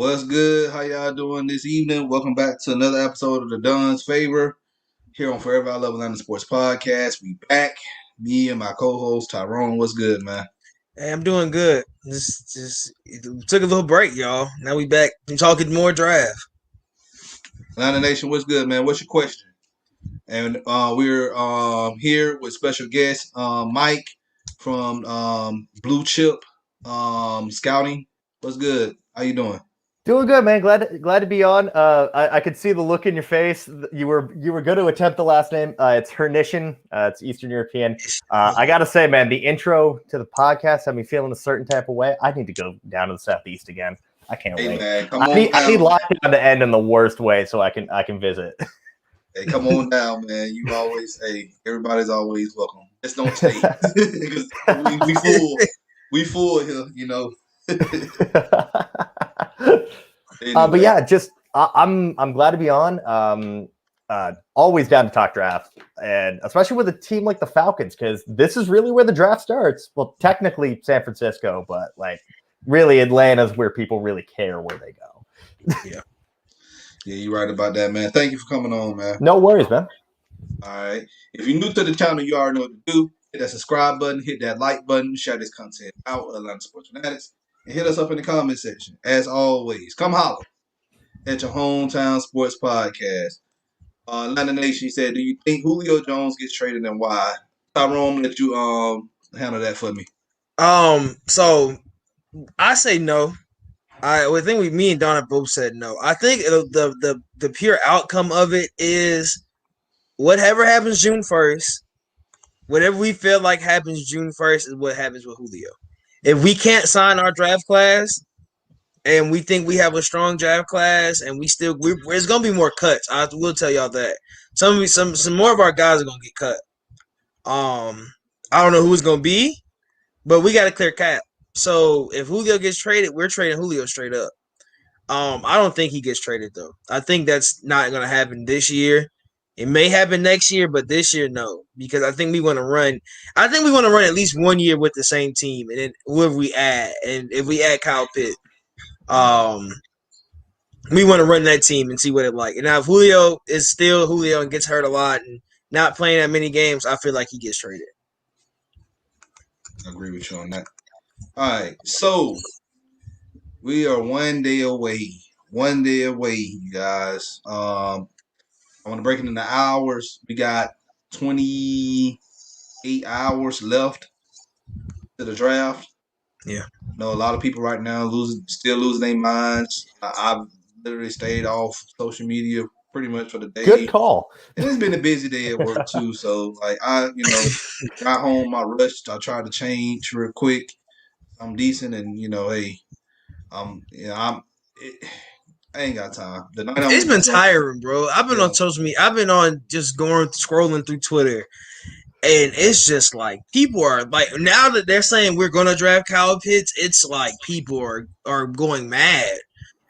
What's good? How y'all doing this evening? Welcome back to another episode of the Don's Favor here on Forever I Love Atlanta Sports Podcast. We back. Me and my co-host Tyrone. What's good, man? Hey, I'm doing good. Just took a little break, y'all. Now we back. I'm talking more draft. Atlanta Nation, what's good, man? What's your question? And we're here with special guest Mike from Blue Chip Scouting. What's good? How you doing? Doing good, man. Glad to be on. I could see the look in your face. You were going to attempt the last name. It's Hrynyshyn. It's Eastern European. I got to say, man, the intro to the podcast had me feeling a certain type of way. I need to go down to the Southeast again. I can't wait. Man, I need lockdown to end in the worst way so I can visit. Hey, come on down, man. You always, everybody's always welcome. Just don't stay because we full here, you know. Anyway. But yeah, just I'm glad to be on. Always down to talk draft, and especially with a team like the Falcons, because this is really where the draft starts. Well, technically San Francisco, but like really Atlanta's where people really care where they go. Yeah, you're right about that, man. Thank you for coming on, man. No worries, man. All right. If you're new to the channel, you already know what to do. Hit that subscribe button, hit that like button, share this content out, Atlanta Sports Fanatics, and hit us up in the comment section. As always, come holler at your hometown sports podcast. Atlanta Nation said, do you think Julio Jones gets traded and why? Tyrone, let you handle that for me. So I say no. I think me and Donna both said no. I think the pure outcome of it is whatever happens June 1st, whatever we feel like happens June 1st is what happens with Julio. If we can't sign our draft class and we think we have a strong draft class and it's going to be more cuts. I will tell y'all that. Some more of our guys are going to get cut. I don't know who it's going to be, but we got a clear cap. So if Julio gets traded, we're trading Julio straight up. I don't think he gets traded though. I think that's not going to happen this year. It may happen next year, but this year, no, because I think we want to run. I think we want to run at least 1 year with the same team, and then whoever we add, and if we add Kyle Pitt, we want to run that team and see what it's like. And now if Julio is still Julio and gets hurt a lot and not playing that many games, I feel like he gets traded. I agree with you on that. All right, so we are 1 day away. 1 day away, you guys. I want to break it into hours. We got 28 hours left to the draft. Yeah. I know a lot of people right now still losing their minds. I've literally stayed off social media pretty much for the day. Good call. And it's been a busy day at work too. So like I got home, I rushed. I tried to change real quick. I'm decent, and I ain't got time. It's been tiring, bro. I've been on social media. I've been on just scrolling through Twitter, and it's just like people are like, now that they're saying we're gonna draft Kyle Pitts, it's like people are going mad,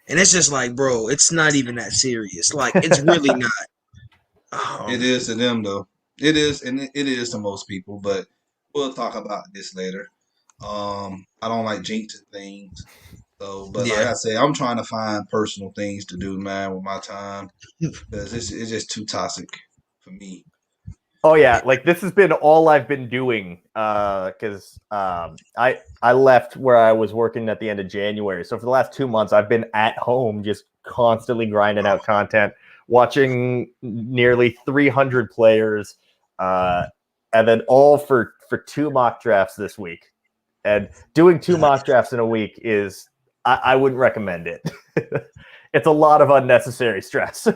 and it's just like, bro, it's not even that serious. Like it's really not. It is to them though. It is, and it is to most people. But we'll talk about this later. I don't like jinxing things. So, but like I said, I'm trying to find personal things to do, man, with my time because it's just too toxic for me. Oh yeah, like this has been all I've been doing because I left where I was working at the end of January. So for the last 2 months, I've been at home just constantly grinding out content, watching nearly 300 players, and then all for 2 mock drafts this week. And doing 2 mock drafts in a week is. I wouldn't recommend it. It's a lot of unnecessary stress.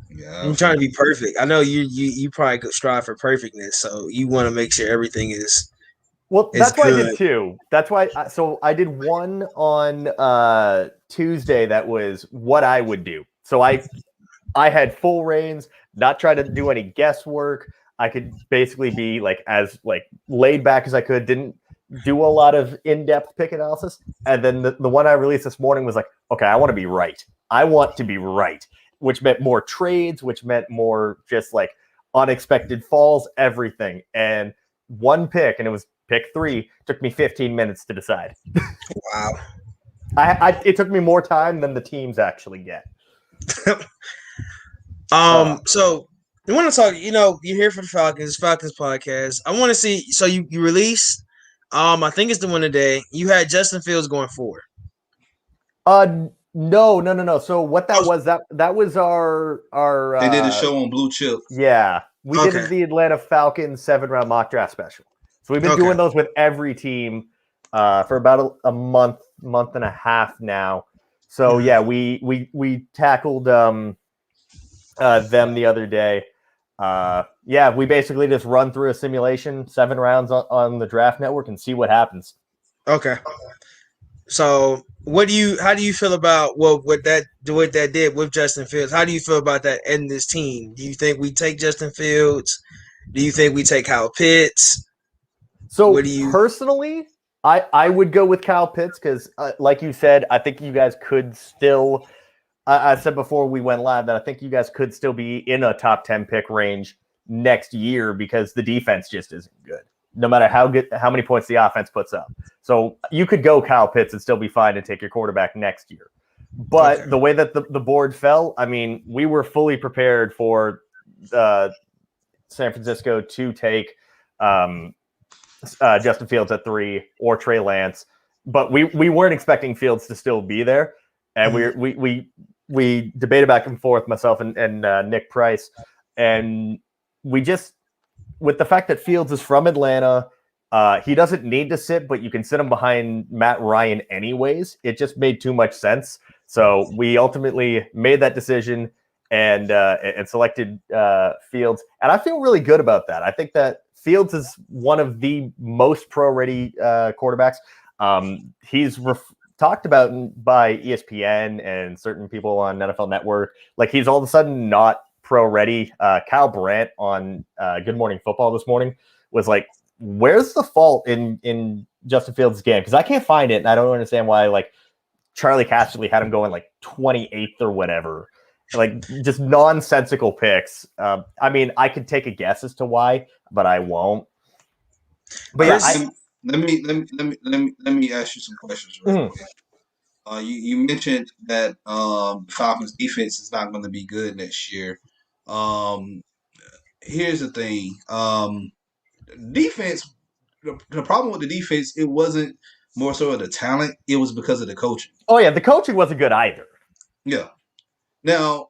Yeah, I'm trying to be perfect. I know you probably could strive for perfectness, so you want to make sure everything is. Well, that's why I did 2. That's why. So I did one on Tuesday. That was what I would do. So I had full reins, not try to do any guesswork. I could basically be like as like laid back as I could. Didn't do a lot of in-depth pick analysis. And then the one I released this morning was like, okay, I want to be right. I want to be right, which meant more trades, which meant more just like unexpected falls, everything. And one pick, and it was pick 3, took me 15 minutes to decide. Wow. It took me more time than the teams actually get. So we want to talk. You're here for the Falcons podcast. I want to see. So you released. I think it's the one today. You had Justin Fields going forward. No. So what that was that was our They did a show on Blue Chip. Yeah, we did the Atlanta Falcons 7-round mock draft special. So we've been doing those with every team for about a month and a half now. So yeah, we tackled them the other day. We basically just run through a simulation, 7 rounds on the Draft Network, and see what happens. Okay. So how do you feel about what that did with Justin Fields? How do you feel about that and this team? Do you think we take Justin Fields? Do you think we take Kyle Pitts? So personally, I would go with Kyle Pitts because, like you said, I think you guys could still. I said before we went live that I think you guys could still be in a top 10 pick range next year because the defense just isn't good, no matter how many points the offense puts up. So you could go Kyle Pitts and still be fine and take your quarterback next year. But the way that the board fell, I mean, we were fully prepared for San Francisco to take Justin Fields at 3 or Trey Lance, but we weren't expecting Fields to still be there. And we debated back and forth, myself and Nick Price, and we just, with the fact that Fields is from Atlanta, he doesn't need to sit, but you can sit him behind Matt Ryan anyways. It just made too much sense. So we ultimately made that decision and selected Fields, and I feel really good about that. I think that Fields is one of the most pro-ready quarterbacks. He's talked about by ESPN and certain people on NFL Network. Like, he's all of a sudden not pro-ready. Kyle Brandt on Good Morning Football this morning was like, where's the fault in Justin Fields' game? Because I can't find it, and I don't understand why, like, Charlie Casserly had him going, like, 28th or whatever. Like, just nonsensical picks. I mean, I could take a guess as to why, but I won't. But yeah, let me ask you some questions real quick. You mentioned that the Falcons defense is not going to be good next year. Here's the thing. Defense, the problem with the defense, it wasn't more so of the talent. It was because of the coaching. Oh, yeah. The coaching wasn't good either. Yeah. Now,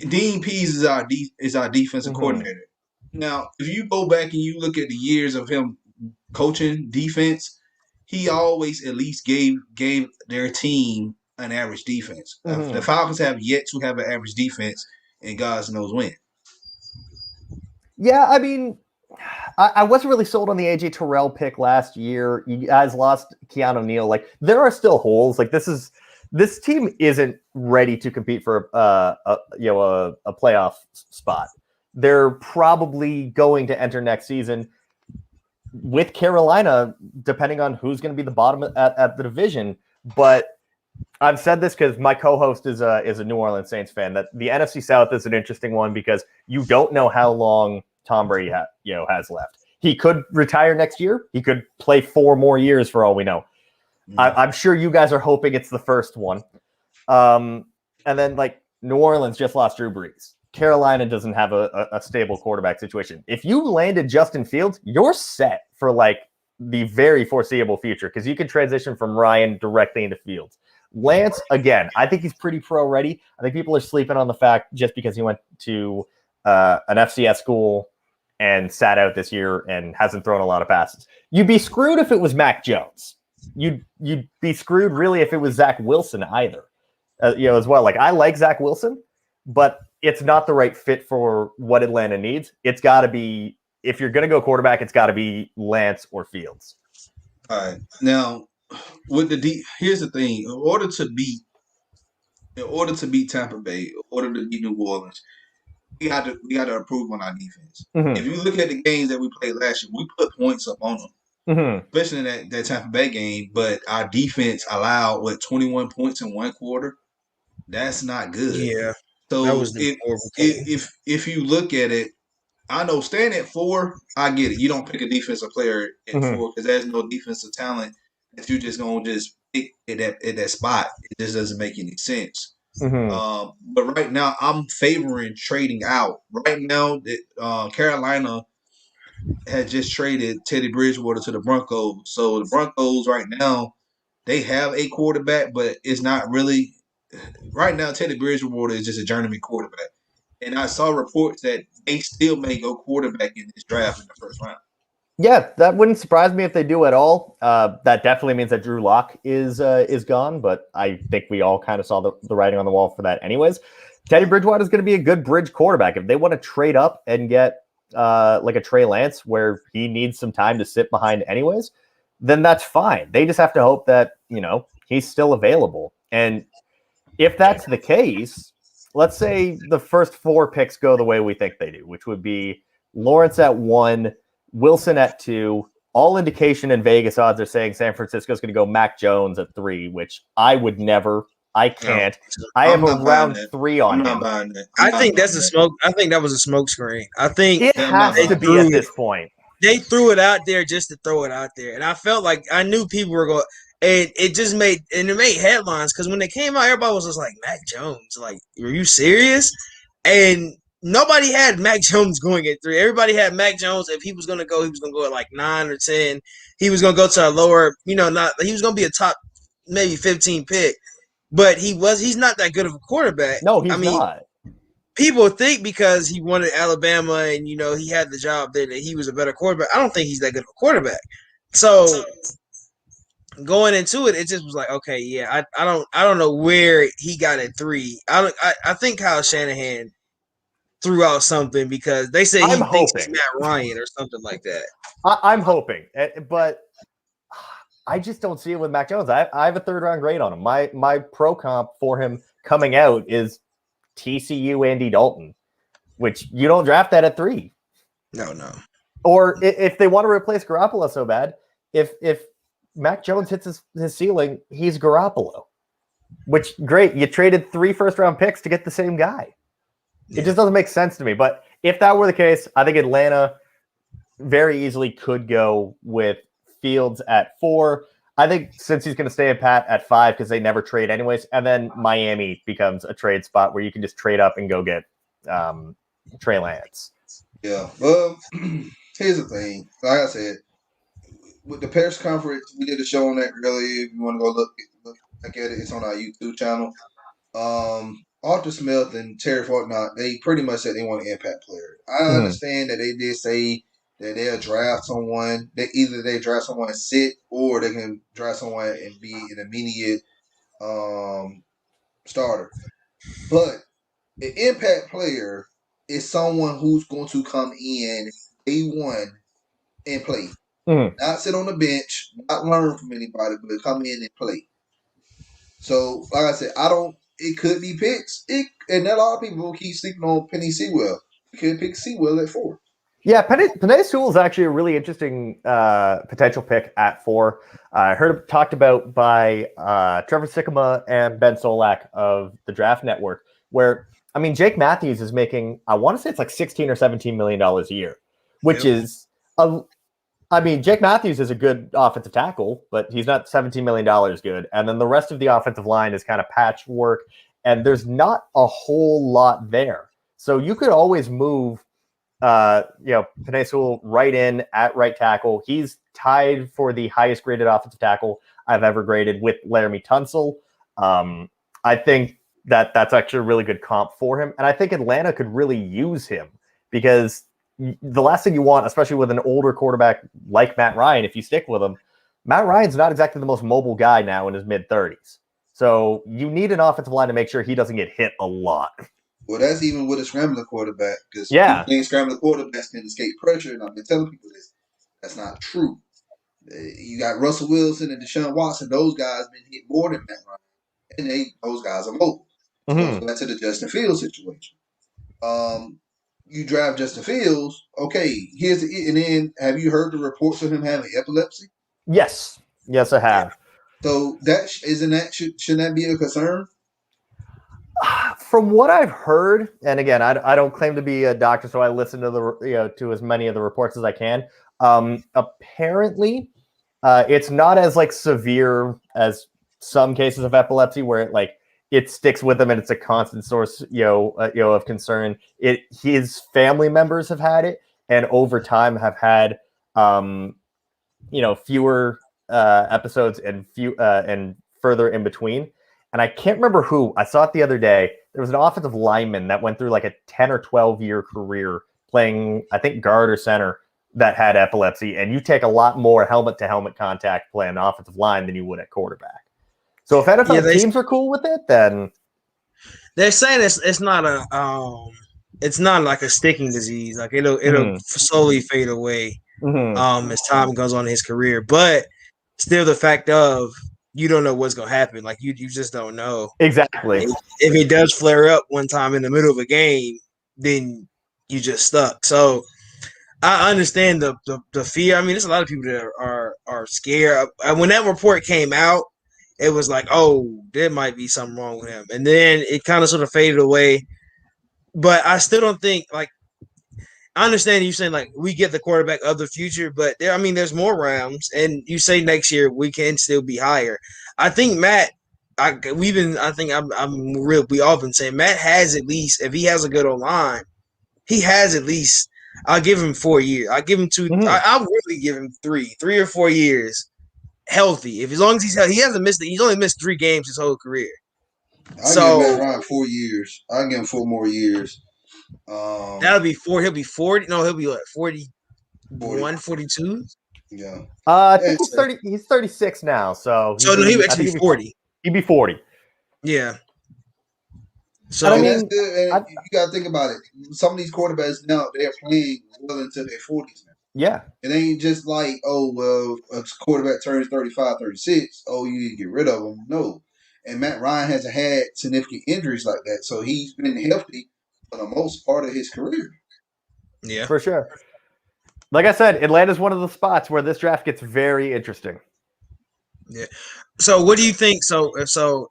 Dean Pease is our defensive coordinator. Now, if you go back and you look at the years of him coaching defense, he always at least gave their team an average defense. The Falcons have yet to have an average defense, and God knows when. Yeah, I mean, I wasn't really sold on the AJ Terrell pick last year. You guys lost Keanu Neal. Like, there are still holes. Like, this team isn't ready to compete for a playoff spot. They're probably going to enter next season with Carolina, depending on who's going to be the bottom at the division. But I've said this because my co-host is a New Orleans Saints fan, that the NFC South is an interesting one because you don't know how long Tom Brady has left. He could retire next year. He could play 4 more years for all we know. I'm sure you guys are hoping it's the first one. And then, like, New Orleans just lost Drew Brees. Carolina doesn't have a stable quarterback situation. If you landed Justin Fields, you're set for, like, the very foreseeable future because you can transition from Ryan directly into Fields. Lance, again, I think he's pretty pro-ready. I think people are sleeping on the fact just because he went to an FCS school and sat out this year and hasn't thrown a lot of passes. You'd be screwed if it was Mac Jones. You'd be screwed really if it was Zach Wilson either, as well. Like, I like Zach Wilson, but it's not the right fit for what Atlanta needs. It's got to be, if you're going to go quarterback, it's got to be Lance or Fields. All right. Now, with here's the thing: in order to beat Tampa Bay, in order to beat New Orleans, we got to improve on our defense. If you look at the games that we played last year, we put points up on them, especially in that Tampa Bay game. But our defense allowed 21 points in one quarter. That's not good. Yeah. So if you look at it, I know staying at 4, I get it. You don't pick a defensive player at 4 because there's no defensive talent that you just gonna just pick at that spot. It just doesn't make any sense. Mm-hmm. But right now, I'm favoring trading out. Right now, Carolina had just traded Teddy Bridgewater to the Broncos. So the Broncos right now, they have a quarterback, but it's not really. Right now, Teddy Bridgewater is just a journeyman quarterback. And I saw reports that they still may go quarterback in this draft in the first round. Yeah, that wouldn't surprise me if they do at all. That definitely means that Drew Lock is gone, but I think we all kind of saw the writing on the wall for that anyways. Teddy Bridgewater is going to be a good bridge quarterback. If they want to trade up and get like a Trey Lance where he needs some time to sit behind anyways, then that's fine. They just have to hope that, he's still available. And if that's the case, let's say the first 4 picks go the way we think they do, which would be Lawrence at 1, Wilson at 2. All indication in Vegas odds are saying San Francisco's going to go Mac Jones at 3, which I would never. I can't. No, I have a round that. 3 on him. I'm not buying that. I think that's a smoke. I think that was a smoke screen. I think it has to be at this point. They threw it out there just to throw it out there, and I felt like I knew people were going. And it made headlines because when they came out, everybody was just like, Mac Jones. Like, are you serious? And nobody had Mac Jones going at 3. Everybody had Mac Jones. If he was going to go, he was going to go at like 9 or 10. He was going to go to a lower, he was going to be a top maybe 15 pick. But he's not that good of a quarterback. No, he's not. People think because he wanted Alabama and, he had the job there that he was a better quarterback. I don't think he's that good of a quarterback. So going into it, it just was like, okay, yeah, I don't know where he got at 3. I think Kyle Shanahan threw out something because they say he thinks it's Matt Ryan or something like that. I'm hoping, but I just don't see it with Mac Jones. I have a 3rd round grade on him. My pro comp for him coming out is TCU Andy Dalton, which you don't draft that at 3. No. Or if they want to replace Garoppolo so bad, if Mac Jones hits his ceiling, he's Garoppolo. Which, great, you traded 3 first-round picks to get the same guy. Yeah. It just doesn't make sense to me. But if that were the case, I think Atlanta very easily could go with Fields at 4. I think since he's going to stay in Pat at 5 because they never trade anyways, and then Miami becomes a trade spot where you can just trade up and go get Trey Lance. Yeah. Well, here's the thing. Like I said, with the Paris conference, we did a show on that earlier. If you want to go look at it, it's on our YouTube channel. Arthur Smith and Terry Fortnite, they pretty much said they want an impact player. I understand that they did say that they'll draft someone. That either they draft someone and sit, or they can draft someone and be an immediate starter. But an impact player is someone who's going to come in day one and play. Not sit on the bench, not learn from anybody, but come in and play. So, like I said, it could be picks. And a lot of people keep sleeping on Penny Sewell. You could pick Sewell at 4. Yeah, Penei Sewell is actually a really interesting potential pick at 4. I heard it talked about by Trevor Sikkema and Ben Solak of the Draft Network, where, Jake Matthews is making, I want to say it's like $16 or $17 million a year, which is, Jake Matthews is a good offensive tackle, but he's not $17 million good. And then the rest of the offensive line is kind of patchwork, and there's not a whole lot there. So you could always move Penei Sewell right in at right tackle. He's tied for the highest graded offensive tackle I've ever graded with Laramie Tunsil. I think that's actually a really good comp for him. And I think Atlanta could really use him because the last thing you want, especially with an older quarterback like Matt Ryan, if you stick with him, Matt Ryan's not exactly the most mobile guy now in his mid-30s. So you need an offensive line to make sure he doesn't get hit a lot. Well, that's even with a scrambling quarterback, because people scrambling quarterbacks can escape pressure, and I've been telling people this. That's not true. You got Russell Wilson and Deshaun Watson; those guys been hit more than Matt Ryan, and those guys are mobile. So that's to the Justin Fields situation. You draft Justin Fields, okay. And then have you heard the reports of him having epilepsy? Yes, I have. So shouldn't that be a concern? From what I've heard, and again, I don't claim to be a doctor, so I listen to to as many of the reports as I can. Apparently, it's not as severe as some cases of epilepsy where it sticks with them and it's a constant source, of concern. His family members have had it, and over time have had, fewer episodes and further in between. And I can't remember who. I saw it the other day. There was an offensive lineman that went through like a 10 or 12-year career playing, I think, guard or center that had epilepsy. And you take a lot more helmet-to-helmet contact playing offensive line than you would at quarterback. So if NFL teams are cool with it, then they're saying it's not like a sticking disease. Like it'll slowly fade away as time goes on in his career. But still, the fact of you don't know what's gonna happen. Like you just don't know exactly. If it does flare up one time in the middle of a game, then you just stuck. So I understand the fear. I mean, there's a lot of people that are scared. When that report came out, it was like, oh, there might be something wrong with him. And then it kind of sort of faded away. But I still don't think, like, I understand you saying, like, we get the quarterback of the future, but there's more rounds. And you say next year we can still be higher. I think Matt, we all been saying Matt has at least, if he has a good O-line, he has at least, I'll give him 4 years. I'll give him 2. I'll really give him 3 or 4 years. Healthy, if as long as he's healthy, he's only missed 3 games his whole career. I give Matt Ryan 4 years. I give him 4 more years. That'll be 4. He'll be 40. No, he'll be what, 41, 42? Yeah. I think he's 30. He's 36 now. So no, he would actually be 40. He'd be 40. Yeah. So I mean, that's good. And you got to think about it. Some of these quarterbacks now, they're playing well into their 40s now. Yeah. It ain't just like, oh, well, a quarterback turns 35, 36. Oh, you need to get rid of him. No. And Matt Ryan hasn't had significant injuries like that. So he's been healthy for the most part of his career. Yeah. For sure. Like I said, Atlanta's one of the spots where this draft gets very interesting. Yeah. So what do you think? So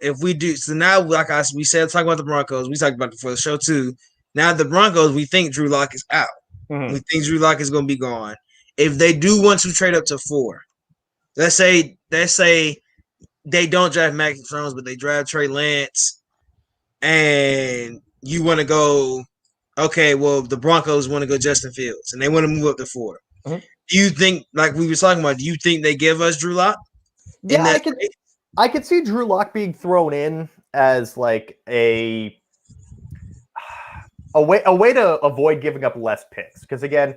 if we do, so now, like we said, talk about the Broncos. We talked about it before the show too. Now the Broncos, we think Drew Lock is out. We think Drew Lock is going to be gone. If they do want to trade up to 4, let's say they don't draft Mac Jones, but they draft Trey Lance, and you want to go, okay, well, the Broncos want to go Justin Fields, and they want to move up to 4. Do you think, like we were talking about, do you think they give us Drew Lock? Yeah, I could see Drew Lock being thrown in as like a way to avoid giving up less picks. Because again,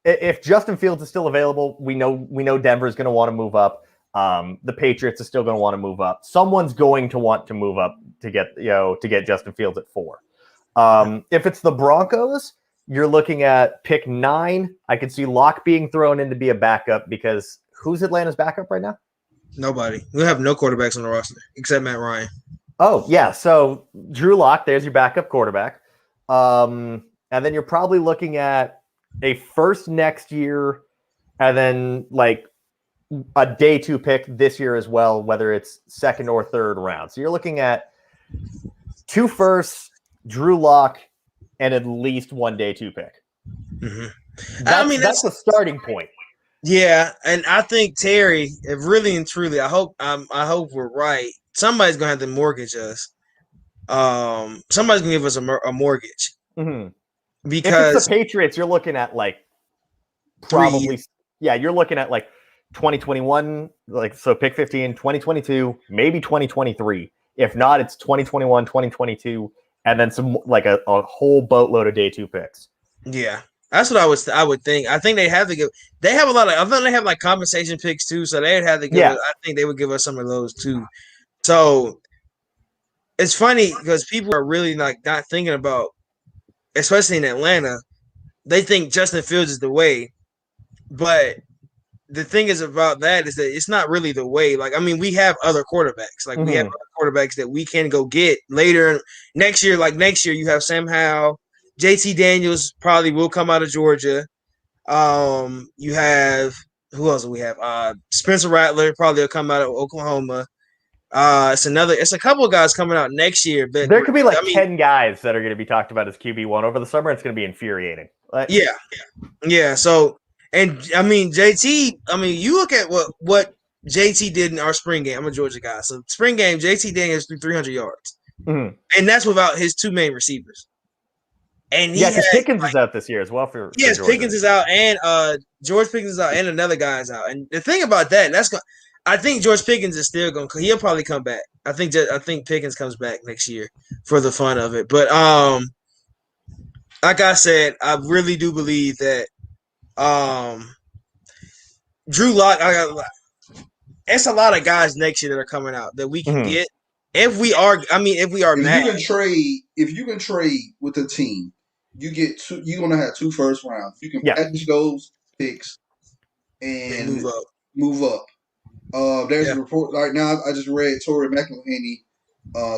if Justin Fields is still available, we know Denver is going to want to move up. The Patriots are still going to want to move up. Someone's going to want to move up to get Justin Fields at 4. If it's the Broncos, you're looking at pick 9. I could see Locke being thrown in to be a backup because who's Atlanta's backup right now? Nobody. We have no quarterbacks on the roster except Matt Ryan. Oh yeah, so Drew Lock, there's your backup quarterback, and then you're probably looking at a first next year, and then like a day 2 pick this year as well, whether it's second or third round. So you're looking at 2 firsts, Drew Lock, and at least 1 day 2 pick. That's the starting point. Yeah, and I think Terry, if really and truly, I hope we're right. Somebody's gonna have to mortgage us. Somebody's gonna give us a mortgage because if it's the Patriots, you're looking at like probably you're looking at like 2021, like so pick 15, 2022, maybe 2023. If not, it's 2021, 2022, and then some like a whole boatload of day 2 picks. Yeah. That's what I would think. I think they have to give. They have a lot of. I think they have like compensation picks too, so they'd have to give. Yeah. I think they would give us some of those too. So it's funny because people are really like not thinking about, especially in Atlanta. They think Justin Fields is the way, but the thing is about that is that it's not really the way. Like I mean, we have other quarterbacks. Like we have other quarterbacks that we can go get later next year. Like next year, you have Sam Howell. JT Daniels probably will come out of Georgia. You have who else do we have? Spencer Rattler probably will come out of Oklahoma. It's a couple of guys coming out next year. But there could be 10 guys that are going to be talked about as QB1 over the summer. It's going to be infuriating. Yeah. So and I mean JT. I mean you look at what JT did in our spring game. I'm a Georgia guy. So spring game, JT Daniels threw 300 yards. Mhm. And that's without his two main receivers. And he because had, Pickens is out this year as well for yes, Georgia. Pickens is out, and George Pickens is out, and another guy is out. And the thing about that, I think George Pickens is still going. He'll probably come back. I think Pickens comes back next year for the fun of it. But like I said, I really do believe that Drew Lock. It's a lot of guys next year that are coming out that we can get if we are. If we are mad. If you can trade with a team, you get two. You're gonna have 2 first rounds. You can package those picks and move up. There's a report right now. I just read Tori McElhaney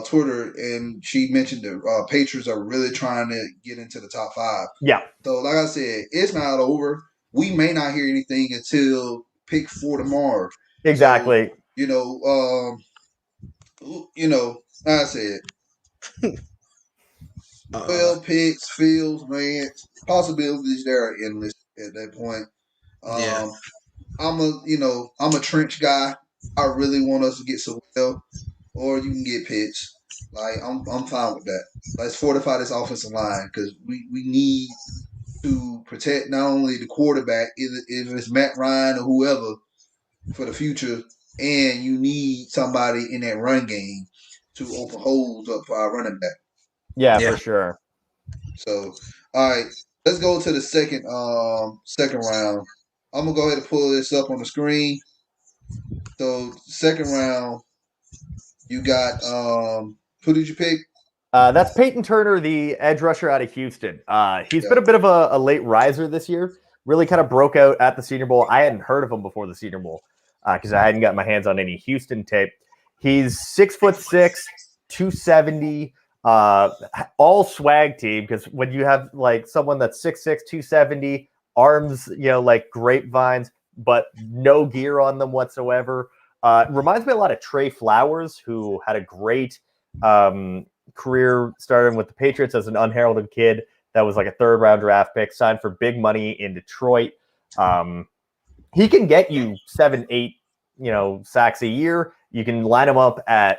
Twitter, and she mentioned the Patriots are really trying to get into the top 5. Yeah. So, like I said, it's not over. We may not hear anything until pick 4 tomorrow. Exactly. So, like I said, 12 picks, Fields, man, possibilities there are endless at that point. I'm a trench guy. I really want us to get Sewell, or you can get Pitts. Like I'm fine with that. Let's fortify this offensive line because we need to protect not only the quarterback, if it's Matt Ryan or whoever, for the future, and you need somebody in that run game to open holes up for our running back. Yeah, for sure. So, all right, let's go to the second round. I'm gonna go ahead and pull this up on the screen. So, second round, you got who did you pick? That's Peyton Turner, the edge rusher out of Houston. He's been a bit of a late riser this year. Really kind of broke out at the Senior Bowl. I hadn't heard of him before the Senior Bowl because I hadn't got my hands on any Houston tape. He's 6'6", 270, all swag team. Because when you have like someone that's 6'6", 270, arms, like grapevines, but no gear on them whatsoever. Reminds me a lot of Trey Flowers, who had a great career starting with the Patriots as an unheralded kid. That was like a 3rd-round draft pick, signed for big money in Detroit. He can get you 7-8, sacks a year. You can line him up at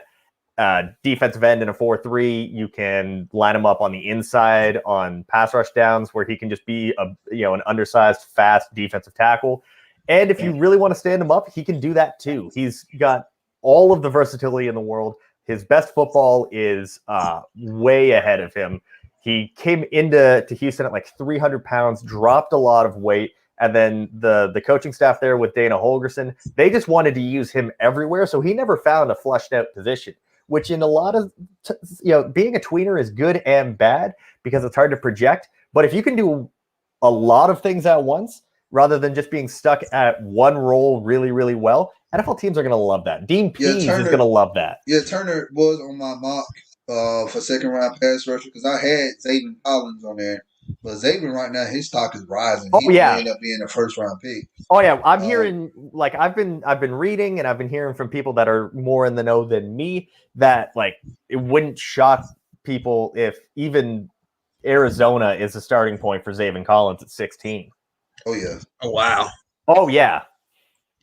defensive end in a 4-3. You can line him up on the inside on pass rush downs where he can just be an undersized, fast defensive tackle. And if you really want to stand him up, he can do that too. He's got all of the versatility in the world. His best football is way ahead of him. He came into Houston at like 300 pounds, dropped a lot of weight, and then the coaching staff there with Dana Holgorsen, they just wanted to use him everywhere, so he never found a fleshed out position, which in a lot of, being a tweener is good and bad because it's hard to project, but if you can do a lot of things at once, rather than just being stuck at one role really, really well, NFL teams are going to love that. Dean Pease is going to love that. Yeah, Turner was on my mock for second-round pass rusher because I had Zayvon Collins on there. But Zayvon right now, his stock is rising. He may end up being a first-round pick. Oh, yeah. I'm hearing, like, I've been reading and I've been hearing from people that are more in the know than me that, like, it wouldn't shock people if even Arizona is the starting point for Zayvon Collins at 16. Oh, yeah. Oh, wow. Oh, yeah.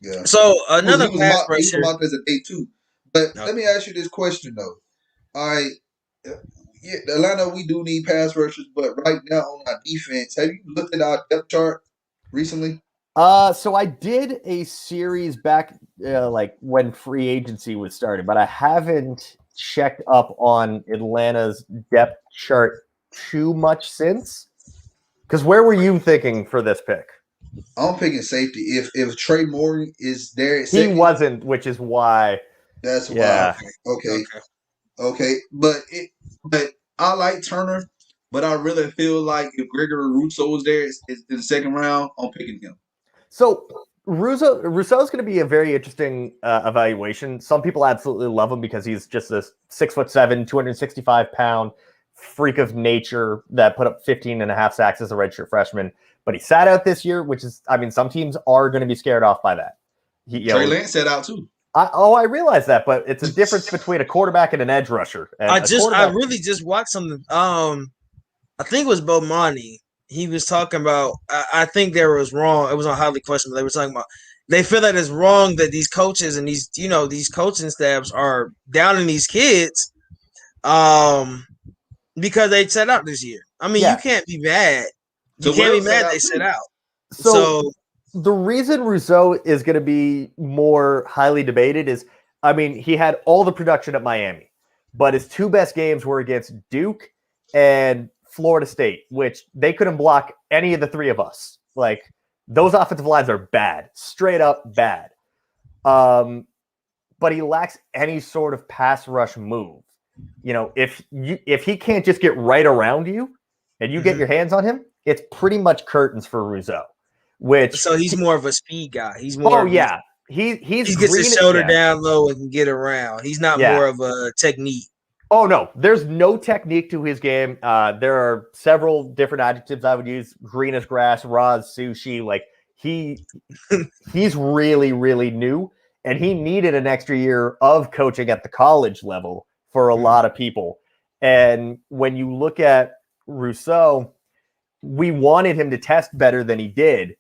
Yeah. So, another he was mocked as a day 2. But let me ask you this question, though. All right. Yeah, Atlanta, we do need pass rushers, but right now on our defense, have you looked at our depth chart recently? So I did a series back like when free agency was starting, but I haven't checked up on Atlanta's depth chart too much since. Because where were you thinking for this pick? I'm picking safety. If Trey Morgan is there, he wasn't, which is why. That's why. Okay. But I like Turner, but I really feel like if Gregory Rousseau was there in the second round, I'm picking him. So Rousseau is going to be a very interesting evaluation. Some people absolutely love him because he's just this 6'7", 265-pound freak of nature that put up 15.5 sacks as a redshirt freshman. But he sat out this year, which is, some teams are going to be scared off by that. Trey Lance sat out too. I realize that, but it's a difference between a quarterback and an edge rusher. And I really just watched something. I think it was Bomani. He was talking about. I think there was wrong. It was on Highly Questionable. They were talking about they feel that it's wrong that these coaches and these coaching staffs are downing these kids, because they set out this year. I mean, you can't be mad. You can't be mad they set out. So the reason Rousseau is going to be more highly debated is, I mean, he had all the production at Miami, but his 2 best games were against Duke and Florida State, which they couldn't block any of the 3 of us. Like, those offensive lines are bad, straight up bad. But he lacks any sort of pass rush move. You know, if he can't just get right around you and you get your hands on him, it's pretty much curtains for Rousseau. So he's more of a speed guy. He's more. Oh yeah, he gets his shoulder down low and can get around. He's not more of a technique. Oh no, there's no technique to his game. There are several different adjectives I would use: green as grass, raw as sushi. Like he's really, really new, and he needed an extra year of coaching at the college level for a lot of people. And when you look at Rousseau, we wanted him to test better than he did,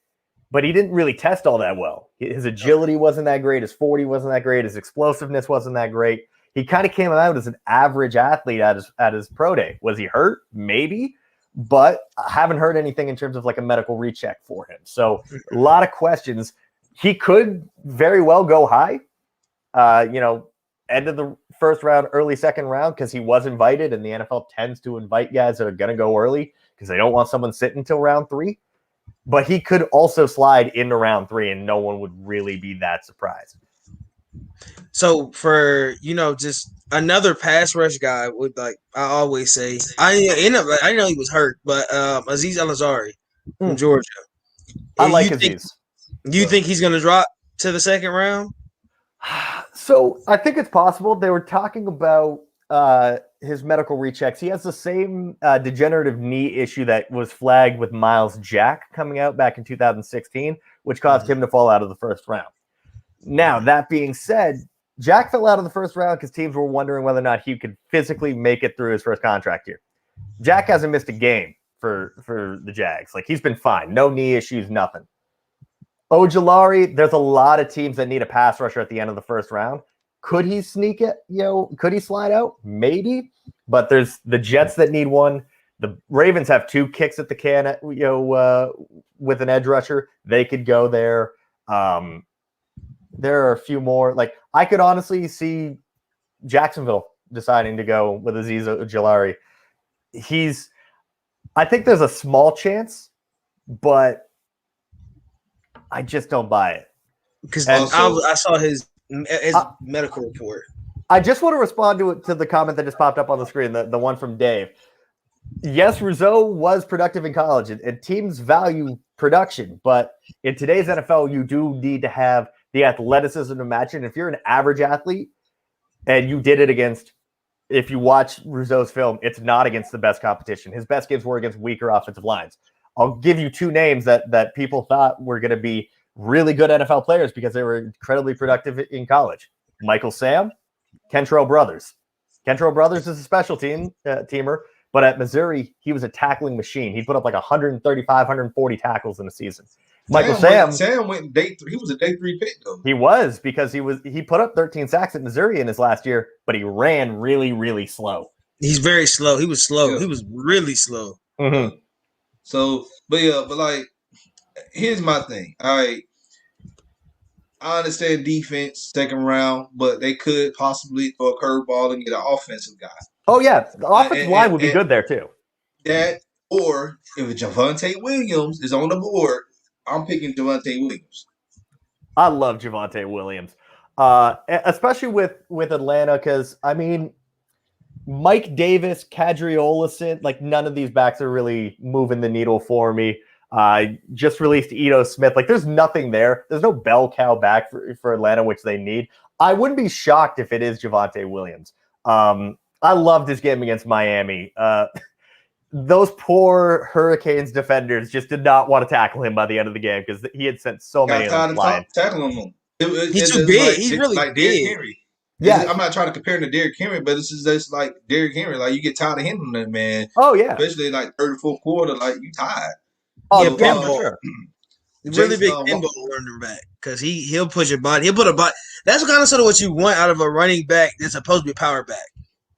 but he didn't really test all that well. His agility wasn't that great. His 40 wasn't that great. His explosiveness wasn't that great. He kind of came out as an average athlete at his pro day. Was he hurt? Maybe, but I haven't heard anything in terms of like a medical recheck for him. So a lot of questions. He could very well go high, end of the first round, early second round, because he was invited, and the NFL tends to invite guys that are going to go early because they don't want someone sitting until round 3. But he could also slide into round 3, and no one would really be that surprised. So for just another pass rush guy, would I always say, I didn't know he was hurt, but Azeez Al-Azari from Georgia. I like Azeez. You think he's going to drop to the second round? So I think it's possible. They were talking about his medical rechecks. He has the same degenerative knee issue that was flagged with Miles Jack coming out back in 2016, which caused him to fall out of the first round. Now, that being said, Jack fell out of the first round because teams were wondering whether or not he could physically make it through his first contract year. Jack hasn't missed a game for the Jags. Like, he's been fine. No knee issues, nothing. Ojulari, there's a lot of teams that need a pass rusher at the end of the first round. Could he sneak it? Could he slide out? Maybe. But there's the Jets that need one. The Ravens have 2 kicks at the can, with an edge rusher. They could go there. There are a few more. Like, I could honestly see Jacksonville deciding to go with Azeez Ojulari. I think there's a small chance, but I just don't buy it. Because I saw his medical report. I just want to respond to the comment that just popped up on the screen, the one from Dave. Yes, Rousseau was productive in college, and teams value production. But in today's NFL, you do need to have the athleticism to match it. If you're an average athlete and you did it against, if you watch Rousseau's film, it's not against the best competition. His best games were against weaker offensive lines. I'll give you 2 names that people thought were going to be really good NFL players because they were incredibly productive in college. Michael Sam, Kentrell Brothers. Kentrell Brothers is a special teamer, but at Missouri, he was a tackling machine. He put up like 135, 140 tackles in a season. Sam went day 3. He was a day 3 pick though. He was, because he put up 13 sacks at Missouri in his last year, but he ran really, really slow. He's very slow. He was slow. Yeah. He was really slow. Mm-hmm. So, but like, here's my thing. All right, I understand defense second round, but they could possibly throw a curveball and get an offensive guy. Oh yeah, the offensive line would be good there too. That, or if Javonte Williams is on the board, I'm picking Javonte Williams. I love Javonte Williams, especially with Atlanta, because I mean, Mike Davis, Kadri Olison, like none of these backs are really moving the needle for me. Just released Ito Smith. Like, there's nothing there. There's no bell cow back for Atlanta, which they need. I wouldn't be shocked if it is Javonte Williams. I loved his game against Miami. Those poor Hurricanes defenders just did not want to tackle him by the end of the game because he had sent so many of them flying. Tackling him. He's too big. He's really like big. Derrick Henry. Yeah, I'm not trying to compare him to Derrick Henry, but this is just like Derrick Henry. Like, you get tired of handling that man. Oh yeah, especially like third or fourth quarter. Like, you tired. Oh yeah, for sure. really Jason, big pinball running back because he'll push your body. He'll put a body. That's kind of sort of what you want out of a running back that's supposed to be a power back.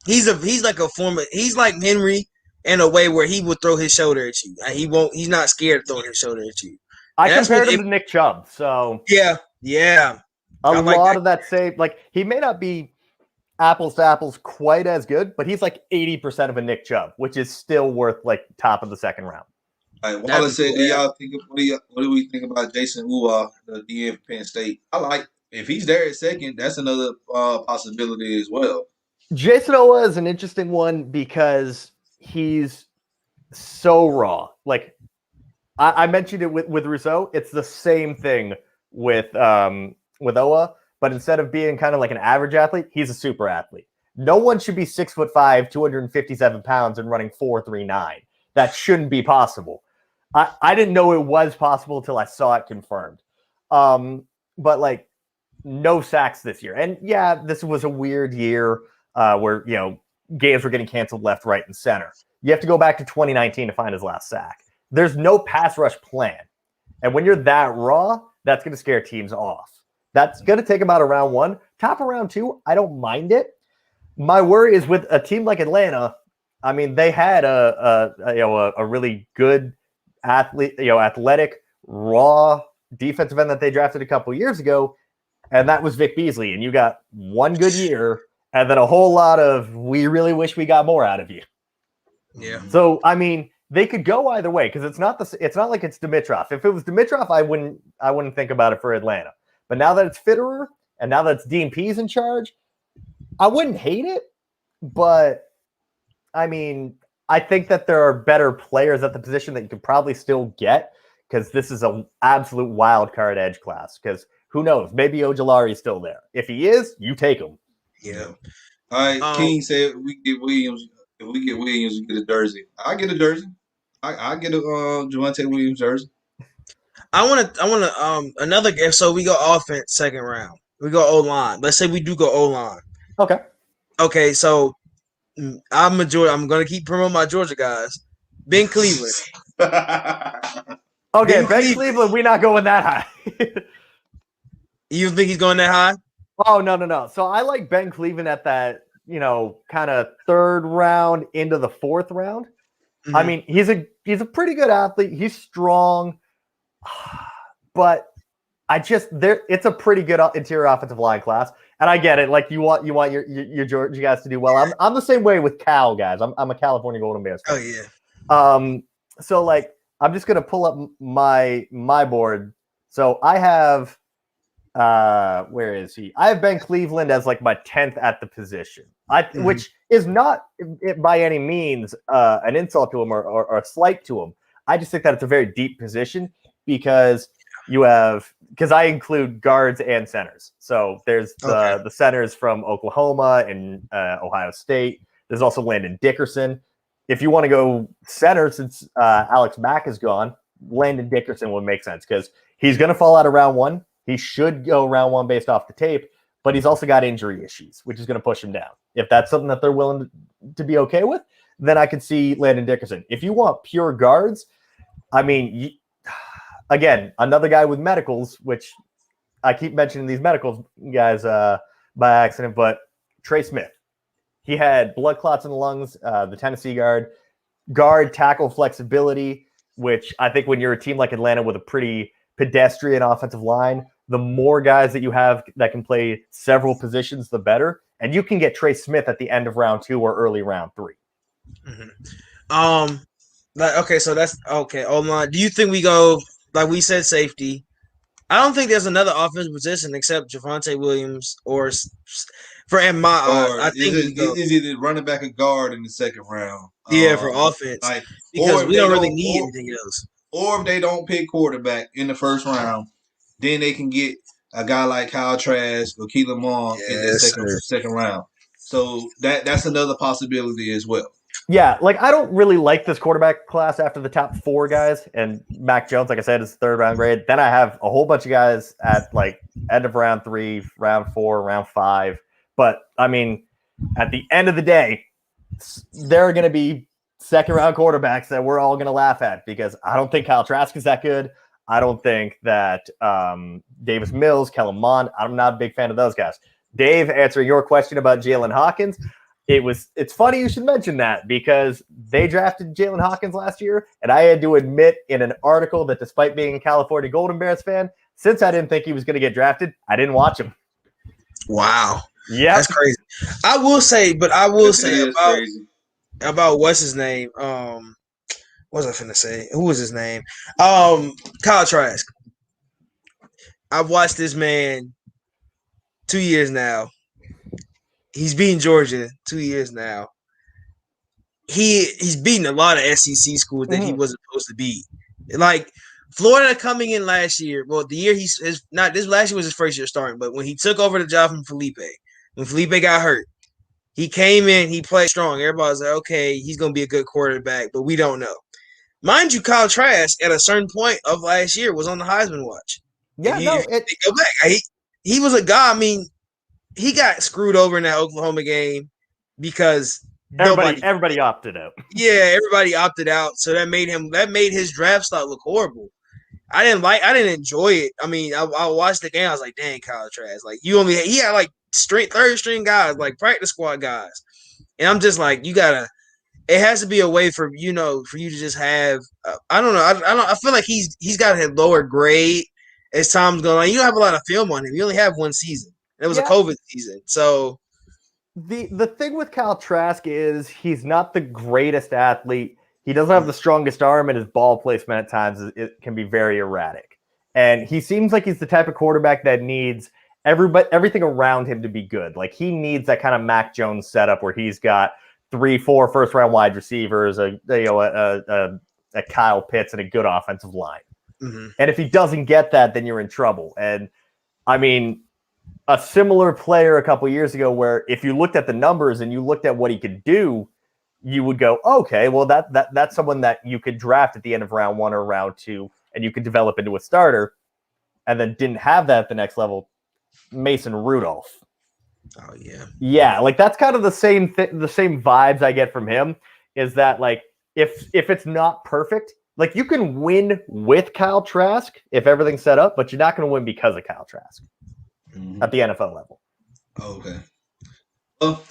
He's like a form of, he's like Henry in a way where he would throw his shoulder at you. He won't. He's not scared of throwing his shoulder at you. I compared him to Nick Chubb, so yeah. A lot of that same, like, he may not be apples to apples quite as good, but he's like 80% of a Nick Chubb, which is still worth like top of the second round. All right, Wallace said, "Do y'all think? What do we think about Jason Uwa, the DN for Penn State? I like if he's there at second. That's another possibility as well. Jason Uwa is an interesting one because he's so raw. Like I mentioned it with Rousseau. It's the same thing with Uwa, but instead of being kind of like an average athlete, he's a super athlete. No one should be 6'5", 257 pounds, and running 4.39. That shouldn't be possible. I didn't know it was possible until I saw it confirmed. But like, no sacks this year. And yeah, this was a weird year where, you know, games were getting canceled left, right, and center. You have to go back to 2019 to find his last sack. There's no pass rush plan. And when you're that raw, that's going to scare teams off. That's going to take him out of round one. Top of round two, I don't mind it. My worry is with a team like Atlanta. I mean, they had a really good athlete, athletic, raw defensive end that they drafted a couple years ago, and that was Vic Beasley. And you got one good year, and then a whole lot of we really wish we got more out of you. Yeah. So I mean, they could go either way because it's not like it's Dimitrov. If it was Dimitrov, I wouldn't think about it for Atlanta. But now that it's Fitterer and now that it's Dean Pease in charge, I wouldn't hate it. But I mean, I think that there are better players at the position that you could probably still get because this is an absolute wild card edge class. Because who knows? Maybe Ojulari is still there. If he is, you take him. Yeah. All right. King said we get Williams. If we get Williams, we get a jersey. I get a jersey. I get a Javonte Williams jersey. I want to another game. So we go offense second round. We go O-line. Let's say we do go O-line. Okay. So I'm going to keep promoting my Georgia guys. Ben Cleveland. Ben Cleveland, we're not going that high. You think he's going that high? Oh, no. So I like Ben Cleveland at that, kind of third round into the fourth round. Mm-hmm. I mean, he's a pretty good athlete. He's strong, but it's a pretty good interior offensive line class. And I get it. Like you want your Georgia guys to do well. I'm the same way with Cal guys. I'm a California Golden Bears fan. Oh yeah. So like I'm just gonna pull up my board. So I have where is he? I have Ben Cleveland as like my 10th at the position. Which is not by any means an insult to him or a slight to him. I just think that it's a very deep position because I include guards and centers. So there's the centers from Oklahoma and Ohio State. There's also Landon Dickerson. If you want to go center, since Alex Mack is gone, Landon Dickerson would make sense because he's going to fall out of round one. He should go round one based off the tape, but he's also got injury issues, which is going to push him down. If that's something that they're willing to be okay with, then I could see Landon Dickerson. If you want pure guards, I mean, again, another guy with medicals, which I keep mentioning these medicals guys by accident, but Trey Smith. He had blood clots in the lungs, the Tennessee guard tackle flexibility, which I think when you're a team like Atlanta with a pretty pedestrian offensive line, the more guys that you have that can play several positions, the better. And you can get Trey Smith at the end of round 2 or early round 3. Mm-hmm. So that's okay. O-line. Do you think we go like we said safety? I don't think there's another offensive position except Javonte Williams I think it's either running back or guard in the second round. Yeah, for offense, because we don't really need anything else. Or if they don't pick quarterback in the first round, then they can get a guy like Kyle Trask or Keelan Moore in the second round. So that's another possibility as well. Yeah, like I don't really like this quarterback class after the top 4 guys, and Mac Jones, like I said, is third round grade. Then I have a whole bunch of guys at like end of round 3, round 4, round 5. But I mean, at the end of the day, there are going to be second round quarterbacks that we're all going to laugh at because I don't think Kyle Trask is that good. I don't think that Davis Mills, Kellen Mond, I'm not a big fan of those guys. Dave, answering your question about Jalen Hawkins, it's funny you should mention that because they drafted Jalen Hawkins last year, and I had to admit in an article that despite being a California Golden Bears fan, since I didn't think he was going to get drafted, I didn't watch him. Wow. Yeah, that's crazy. I will say about what's his name? What was I finna say? Who was his name? Kyle Trask. I've watched this man 2 years now. He's beating Georgia 2 years now. He's beaten a lot of SEC schools that he wasn't supposed to beat. Like Florida coming in last year. Well, the year this last year was his first year starting, but when he took over the job from Felipe, when Felipe got hurt, he came in, he played strong. Everybody was like, okay, he's gonna be a good quarterback, but we don't know. Mind you, Kyle Trask at a certain point of last year was on the Heisman watch. Yeah, go back. He was a guy. I mean, he got screwed over in that Oklahoma game because everybody opted out. Yeah, everybody opted out, so that made his draft stock look horrible. I didn't enjoy it. I mean, I watched the game. I was like, dang, Kyle Trask. Like he had like third string guys, like practice squad guys, and I'm just like, it has to be a way for you to just have. I don't know. I feel like he's got a lower grade as time's going on. You don't have a lot of film on him. You only have one season. It was a COVID season, so. The thing with Kyle Trask is he's not the greatest athlete. He doesn't have the strongest arm, and his ball placement at times it can be very erratic. And he seems like he's the type of quarterback that needs everything around him to be good. Like he needs that kind of Mac Jones setup where he's got 3-4 first-round wide receivers, a Kyle Pitts, and a good offensive line. Mm-hmm. And if he doesn't get that, then you're in trouble. And I mean, a similar player a couple years ago where if you looked at the numbers and you looked at what he could do, you would go, okay, well, that's someone that you could draft at the end of round 1 or round 2, and you could develop into a starter, and then didn't have that at the next level, Mason Rudolph. Oh, yeah. Yeah, like that's kind of the same vibes I get from him, is that like if it's not perfect, like you can win with Kyle Trask if everything's set up, but you're not going to win because of Kyle Trask. At the NFL level. Okay. Well,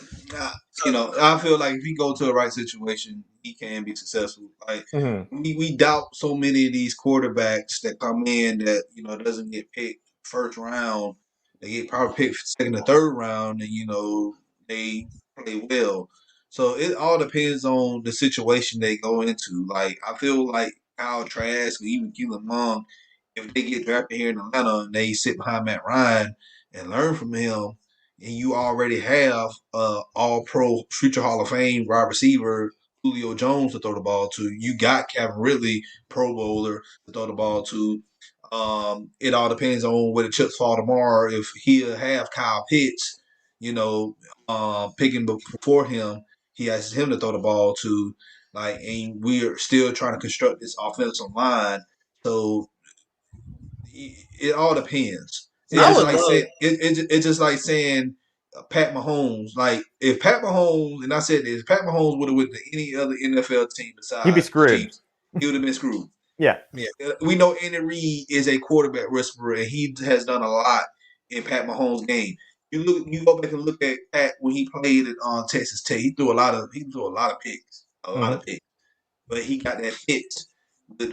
I feel like if he go to the right situation, he can be successful. Like we doubt so many of these quarterbacks that come in that doesn't get picked first round. They get probably picked second or third round, and they play well. So it all depends on the situation they go into. Like I feel like Kyle Trask or even Keelan Mond, if they get drafted here in Atlanta and they sit behind Matt Ryan and learn from him, and you already have all-pro, future Hall of Fame wide receiver Julio Jones to throw the ball to. You got Calvin Ridley, Pro Bowler, to throw the ball to. It all depends on where the chips fall tomorrow. If he'll have Kyle Pitts, picking before him, he asks him to throw the ball to. And we're still trying to construct this offensive line. So it all depends. It's just like saying Pat Mahomes. Like if Pat Mahomes, and I said this, if Pat Mahomes would have went to any other NFL team besides he'd be screwed. Chiefs, he would have been screwed. Yeah. We know Andy Reid is a quarterback whisperer, and he has done a lot in Pat Mahomes' game. You go back and look at Pat when he played at Texas Tech. He threw a lot of picks, lot of picks, but he got that fixed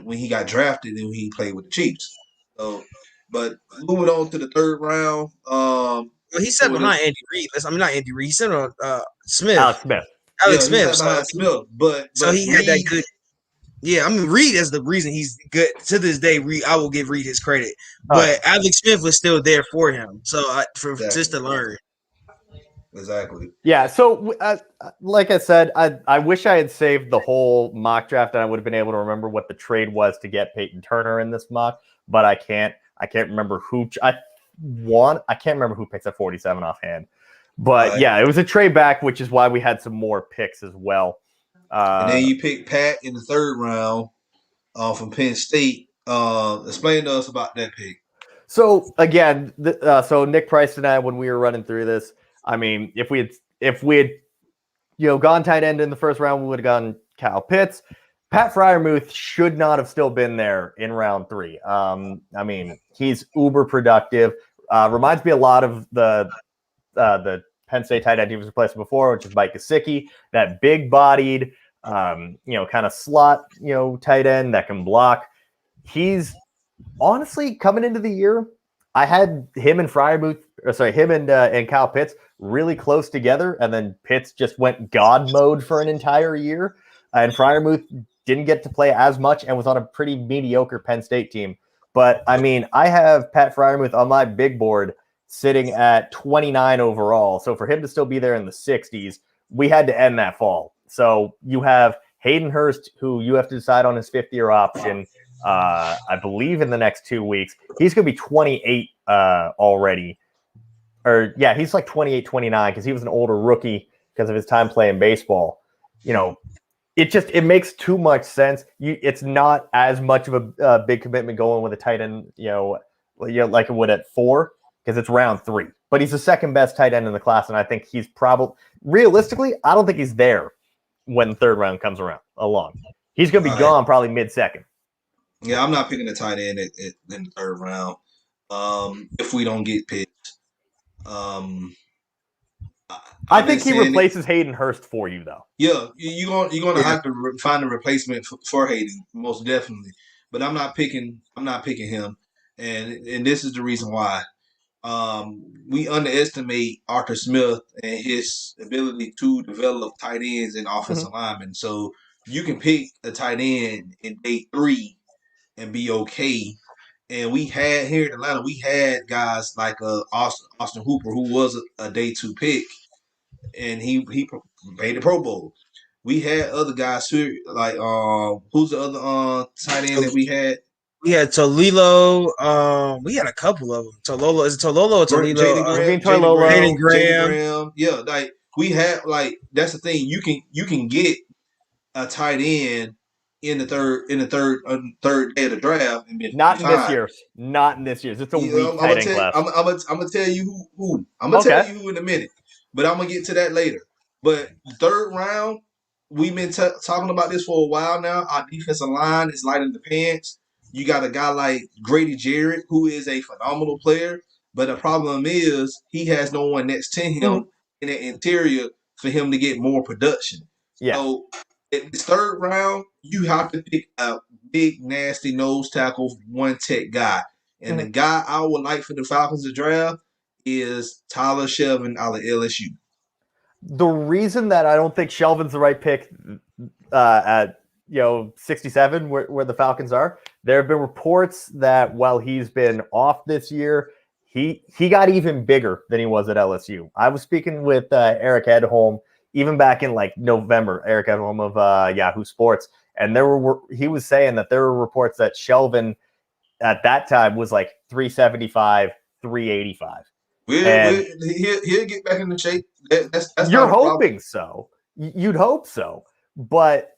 when he got drafted and when he played with the Chiefs. So, but moving on to the third round. Well, he sat behind Andy Reid. Not Andy Reid. He sat on Smith. Alex Smith. Alex Smith. Smith. But he had that good. Yeah, I mean Reid is the reason he's good to this day. I will give Reid his credit, but Alex Smith was still there for him. So just to learn. Exactly. Yeah. So, like I said, I wish I had saved the whole mock draft, and I would have been able to remember what the trade was to get Peyton Turner in this mock. But I can't. I can't remember who I can't remember who picks at 47 offhand. But yeah, it was a trade back, which is why we had some more picks as well. And then you picked Pat in the third round from Penn State. Explain to us about that pick. So again, so Nick Price and I, when we were running through this, I mean, if we had gone tight end in the first round, we would have gone Kyle Pitts. Pat Freiermuth should not have still been there in round 3. He's uber productive. Reminds me a lot of the Penn State tight end he was replaced before, which is Mike Gesicki, that big-bodied, kind of slot, tight end that can block. He's honestly coming into the year. I had him and and Kyle Pitts really close together, and then Pitts just went God mode for an entire year, and Freiermuth didn't get to play as much and was on a pretty mediocre Penn State team. But I have Pat Freiermuth on my big board sitting at 29 overall. So for him to still be there in the 60s, we had to end that fall. So you have Hayden Hurst, who you have to decide on his 5th-year option, I believe in the next 2 weeks. He's going to be 28 already. He's like 28, 29 because he was an older rookie because of his time playing baseball. It makes too much sense. It's not as much of a big commitment going with a tight end, like it would at 4 because it's round 3. But he's the second best tight end in the class, and I think he's probably realistically, I don't think he's there when the 3rd round comes along. He's going to be gone probably mid-second. Yeah, I'm not picking a tight end in the 3rd round. If we don't get picked, I think he replaces Hayden Hurst for you, though. Yeah, you're gonna have to find a replacement for Hayden, most definitely. But I'm not picking him, and this is the reason why. We underestimate Arthur Smith and his ability to develop tight ends and offensive linemen. So you can pick a tight end in day 3 and be okay. And we had here in Atlanta, we had guys like Austin Hooper, who was a day 2 pick, and he made the Pro Bowl. We had other guys who like who's the other tight end that we had? We had Tolilo. We had a couple of them. Tololo. Is it Tololo or Tolilo? Jaden Graham. Yeah, like we had that's the thing. You can get a tight end in the third day of the draft. And not in this year. Not in this year. It's a weak tight end class. I'm gonna tell you who. I'm gonna tell you who in a minute, but I'm gonna get to that later. But 3rd round, we've been talking about this for a while now. Our defensive line is light in the pants. You got a guy like Grady Jarrett, who is a phenomenal player, but the problem is he has no one next to him in the interior for him to get more production. Yeah. So in this 3rd round, you have to pick a big, nasty nose tackle, one tech guy. And the guy I would like for the Falcons to draft is Tyler Shelvin out of LSU. The reason that I don't think Shelvin's the right pick at 67, where the Falcons are, there have been reports that while he's been off this year, he got even bigger than he was at LSU. I was speaking with Eric Edholm even back in November, Eric Edholm of Yahoo Sports, and he was saying that there were reports that Shelvin at that time was 375, 385. He'll get back into shape. That's you're hoping so. You'd hope so. But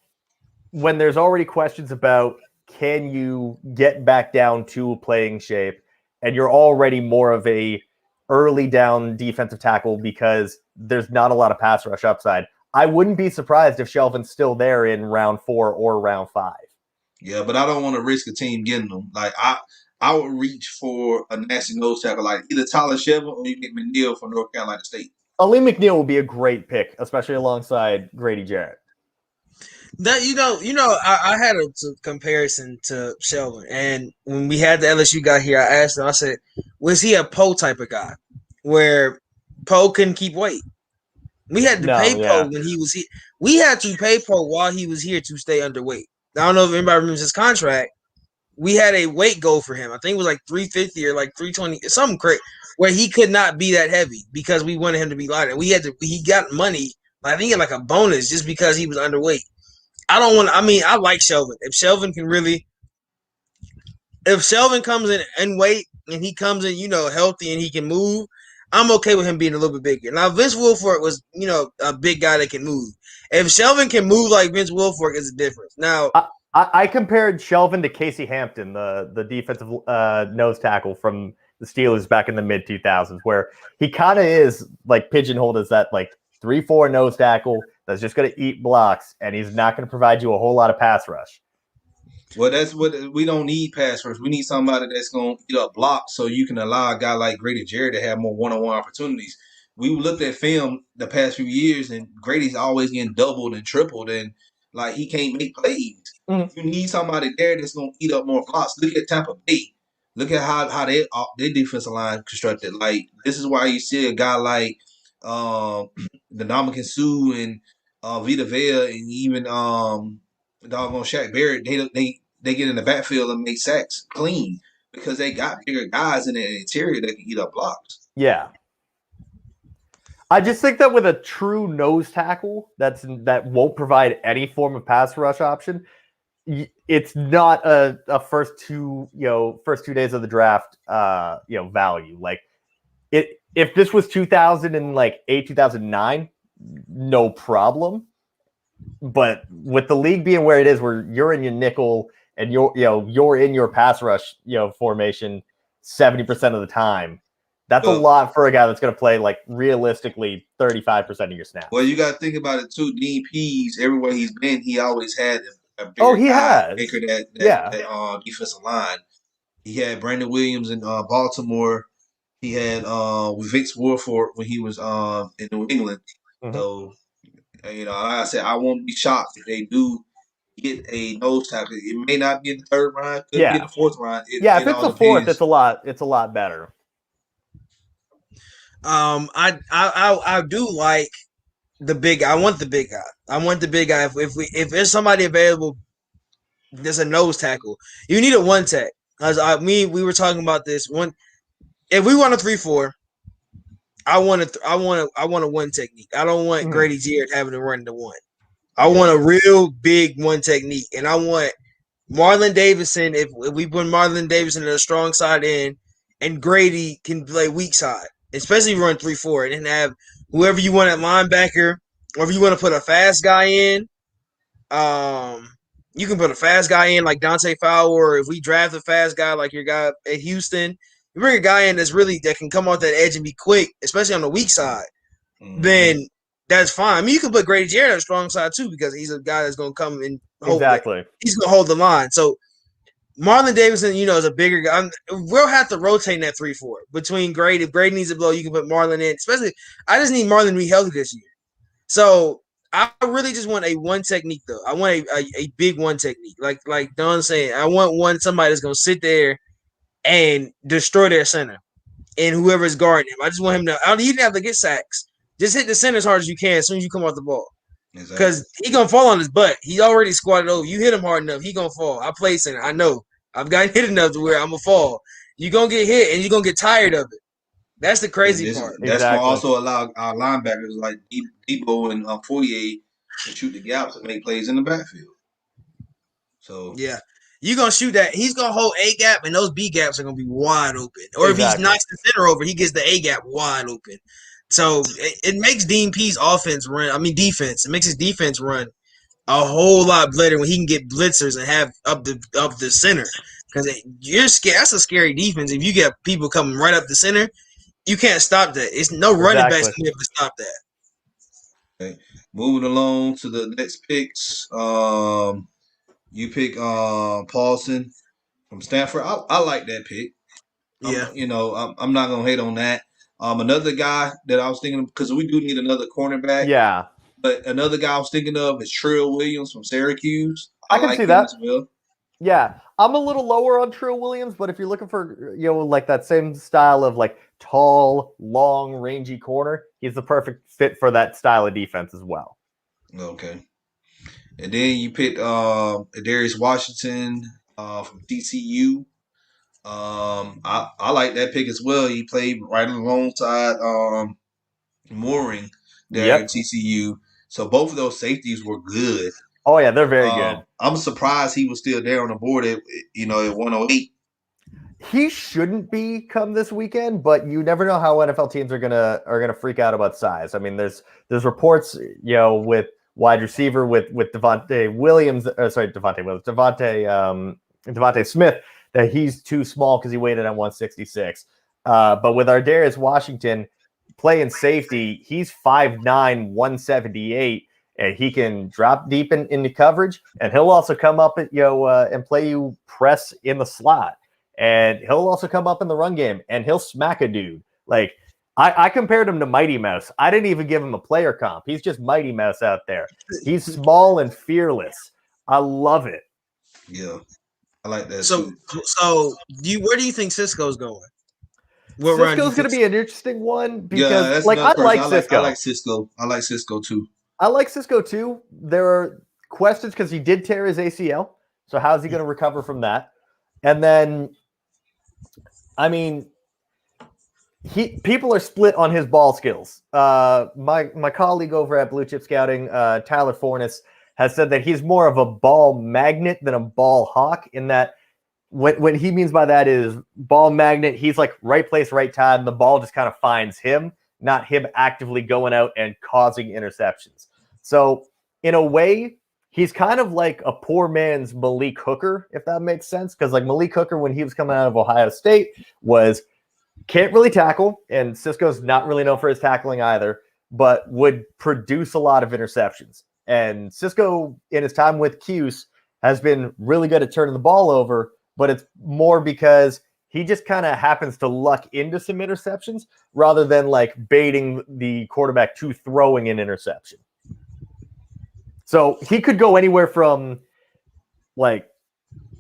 when there's already questions about can you get back down to playing shape, and you're already more of a early down defensive tackle because there's not a lot of pass rush upside, I wouldn't be surprised if Shelvin's still there in round 4 or round 5. Yeah, but I don't want to risk a team getting them. I would reach for a nasty nose tackle like either Tyler Shelvin or you get McNeil from North Carolina State. Ali McNeil would be a great pick, especially alongside Grady Jarrett. That I had a comparison to Shelvin, and when we had the LSU guy here, I asked him. I said, "Was he a Poe type of guy, where Poe couldn't keep weight? We had to pay Poe when he was here. We had to pay Poe while he was here to stay underweight. I don't know if anybody remembers his contract. We had a weight goal for him. I think it was 350 or 320, something crazy, where he could not be that heavy because we wanted him to be lighter. He got money. I think he had a bonus just because he was underweight. I like Shelvin. If Shelvin comes in weight and he comes in, healthy and he can move, I'm okay with him being a little bit bigger. Now, Vince Wilfork was, a big guy that can move. If Shelvin can move like Vince Wilfork, it's a difference. Now, I compared Shelvin to Casey Hampton, the defensive nose tackle from the Steelers back in the mid-2000s, where he kind of is pigeonholed as that 3-4 nose tackle that's just going to eat blocks, and he's not going to provide you a whole lot of pass rush. Well, that's what we don't need pass rush. We need somebody that's going to eat up blocks so you can allow a guy like Grady Jarrett to have more one-on-one opportunities. We looked at film the past few years, and Grady's always getting doubled and tripled, and like he can't make plays. Mm-hmm. You need somebody there that's going to eat up more blocks. Look at Tampa Bay. Look at how their defensive line constructed. Like this is why you see a guy like the Ndamukong Suh and Vita Vea and even doggone Shaq Barrett. They get in the backfield and make sacks clean because they got bigger guys in the interior that can eat up blocks. Yeah. I just think that with a true nose tackle that won't provide any form of pass rush option, it's not a first two days of the draft value. Like if this was 2008, 2009, no problem. But with the league being where it is, where you're in your nickel and you're in your pass rush formation 70% of the time, that's a lot for a guy that's going to play like realistically 35% of your snaps. Well, you got to think about it too. Dean Pease, everywhere he's been, he always had a bigger anchor that defensive line. He had Brandon Williams in Baltimore. He had Vince Wilfork when he was in New England. Mm-hmm. So, like I said, I won't be shocked if they do get a nose tackle. It may not be in the third round, could be in the fourth round. If it's the fourth, it's a lot better. I do like the big. I want the big guy. I want the big guy. If there's somebody available, there's a nose tackle. You need a one tech. We were talking about this one. If we want a 3-4, I want a one technique. I don't want Grady Jarrett having to run the one. I want a real big one technique, and I want Marlon Davidson. If we put Marlon Davidson in a strong side end, and Grady can play weak side, especially run 3-4, and then have whoever you want at linebacker, or if you want to put a fast guy in, you can put a fast guy in like Dante Fowler. Or if we draft a fast guy like your guy at Houston, you bring a guy in that can come off that edge and be quick, especially on the weak side. Mm-hmm. Then that's fine. I mean, you can put Grady Jarrett on the strong side too because he's a guy that's going to come and he's going to hold the line. So Marlon Davidson, is a bigger guy. We'll have to rotate that 3-4 between Grady. If Grady needs a blow, you can put Marlon in. Especially, I just need Marlon to be healthy this year. So I really just want a one technique, though. I want a big one technique. Like Don's saying, I want somebody that's going to sit there and destroy their center and whoever's guarding him. I just want him to – he didn't have to get sacks. Just hit the center as hard as you can as soon as you come off the ball. Because he's going to fall on his butt. He already squatted over. You hit him hard enough, he's going to fall. I play center. I know. I've gotten hit enough to where I'm going to fall. You're going to get hit, and you're going to get tired of it. That's the crazy part. That's going to also allow our linebackers like Debo and Fourier to shoot the gaps and make plays in the backfield. So yeah. You're going to shoot that. He's going to hold A gap, and those B gaps are going to be wide open. Or if he knocks the center over, he gets the A gap wide open. So it makes Dean Pease defense. It makes his defense run a whole lot better when he can get blitzers and have up the center. Because you're scared. That's a scary defense. If you get people coming right up the center, you can't stop that. It's no running backs can be able to stop that. Okay. Moving along to the next picks. You pick Paulson from Stanford. I like that pick. Yeah. I'm not gonna hate on that. Another guy that I was thinking of, because we do need another cornerback. Yeah. But another guy I was thinking of is Trill Williams from Syracuse. I can see that as well. Yeah. I'm a little lower on Trill Williams, but if you're looking for, like that same style of like tall, long, rangy corner, he's the perfect fit for that style of defense as well. Okay. And then you picked Darius Washington from TCU. I like that pick as well. He played right alongside Mooring there at TCU. So both of those safeties were good. Oh yeah, they're very good. I'm surprised he was still there on the board at 108. He shouldn't be come this weekend, but you never know how NFL teams are gonna freak out about size. I mean, there's reports, with wide receiver with Devontae Smith, that he's too small because he weighed in at 166. But with our Darius Washington, playing safety. He's 5'9", 178, and he can drop deep into coverage, and he'll also come up at and play you press in the slot, and he'll also come up in the run game, and he'll smack a dude. Like I compared him to Mighty Mouse. I didn't even give him a player comp. He's just Mighty Mouse out there. He's small and fearless. I love it. Yeah, I like that. So where do you think Cisco's going? Cisco's going to be an interesting one because, I like Cisco. I like Cisco. I like Cisco too. I like Cisco too. There are questions because he did tear his ACL. So how's he going to recover from that? And then, I mean, people are split on his ball skills. My colleague over at Blue Chip Scouting, Tyler Fornes, has said that he's more of a ball magnet than a ball hawk, in that what he means by that is ball magnet, he's like right place, right time. The ball just kind of finds him, not him actively going out and causing interceptions. So in a way, he's kind of like a poor man's Malik Hooker, if that makes sense. Because like Malik Hooker, when he was coming out of Ohio State, can't really tackle, and Cisco's not really known for his tackling either, but would produce a lot of interceptions. And Cisco, in his time with Cuse, has been really good at turning the ball over, but it's more because he just kind of happens to luck into some interceptions rather than like baiting the quarterback to throwing an interception. So he could go anywhere from like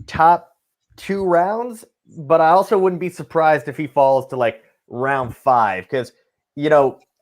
top 2 rounds, but I also wouldn't be surprised if he falls to like round 5 because,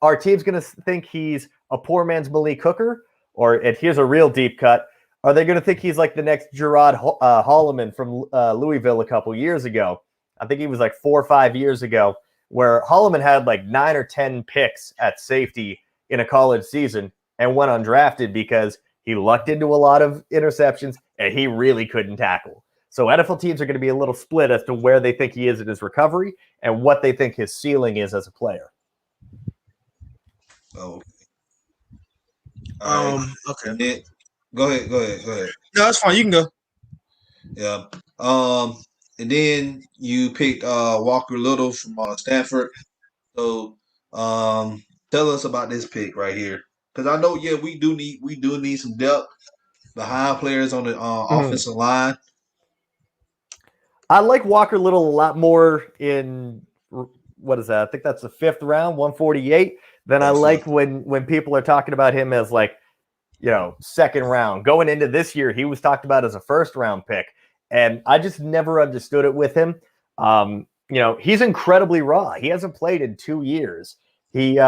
our team's going to think he's a poor man's Malik Hooker, or here's a real deep cut. Are they going to think he's like the next Gerard Holloman from Louisville a couple years ago? I think he was like 4 or 5 years ago, where Holloman had like 9 or 10 picks at safety in a college season and went undrafted because he lucked into a lot of interceptions and he really couldn't tackle. So NFL teams are going to be a little split as to where they think he is in his recovery and what they think his ceiling is as a player. Oh. Okay. Then, go ahead. No, that's fine. You can go. Yeah. And then you picked Walker Little from Stanford. So, tell us about this pick right here, because I know, we do need some depth behind players on the offensive line. I like Walker Little a lot more in what is that? I think that's the 5th round, 148. Then I like when people are talking about him as like, 2nd round. Going into this year, he was talked about as a 1st round pick. And I just never understood it with him. He's incredibly raw. He hasn't played in 2 years. He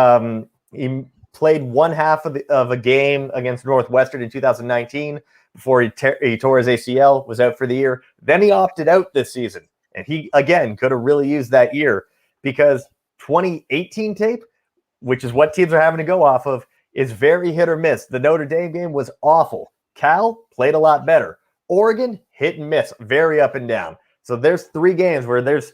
played one half of a game against Northwestern in 2019 before he tore his ACL, was out for the year. Then he opted out this season. And he, again, could have really used that year because 2018 tape, which is what teams are having to go off of, is very hit or miss. The Notre Dame game was awful. Cal played a lot better. Oregon, hit and miss, very up and down. So there's 3 games where there's,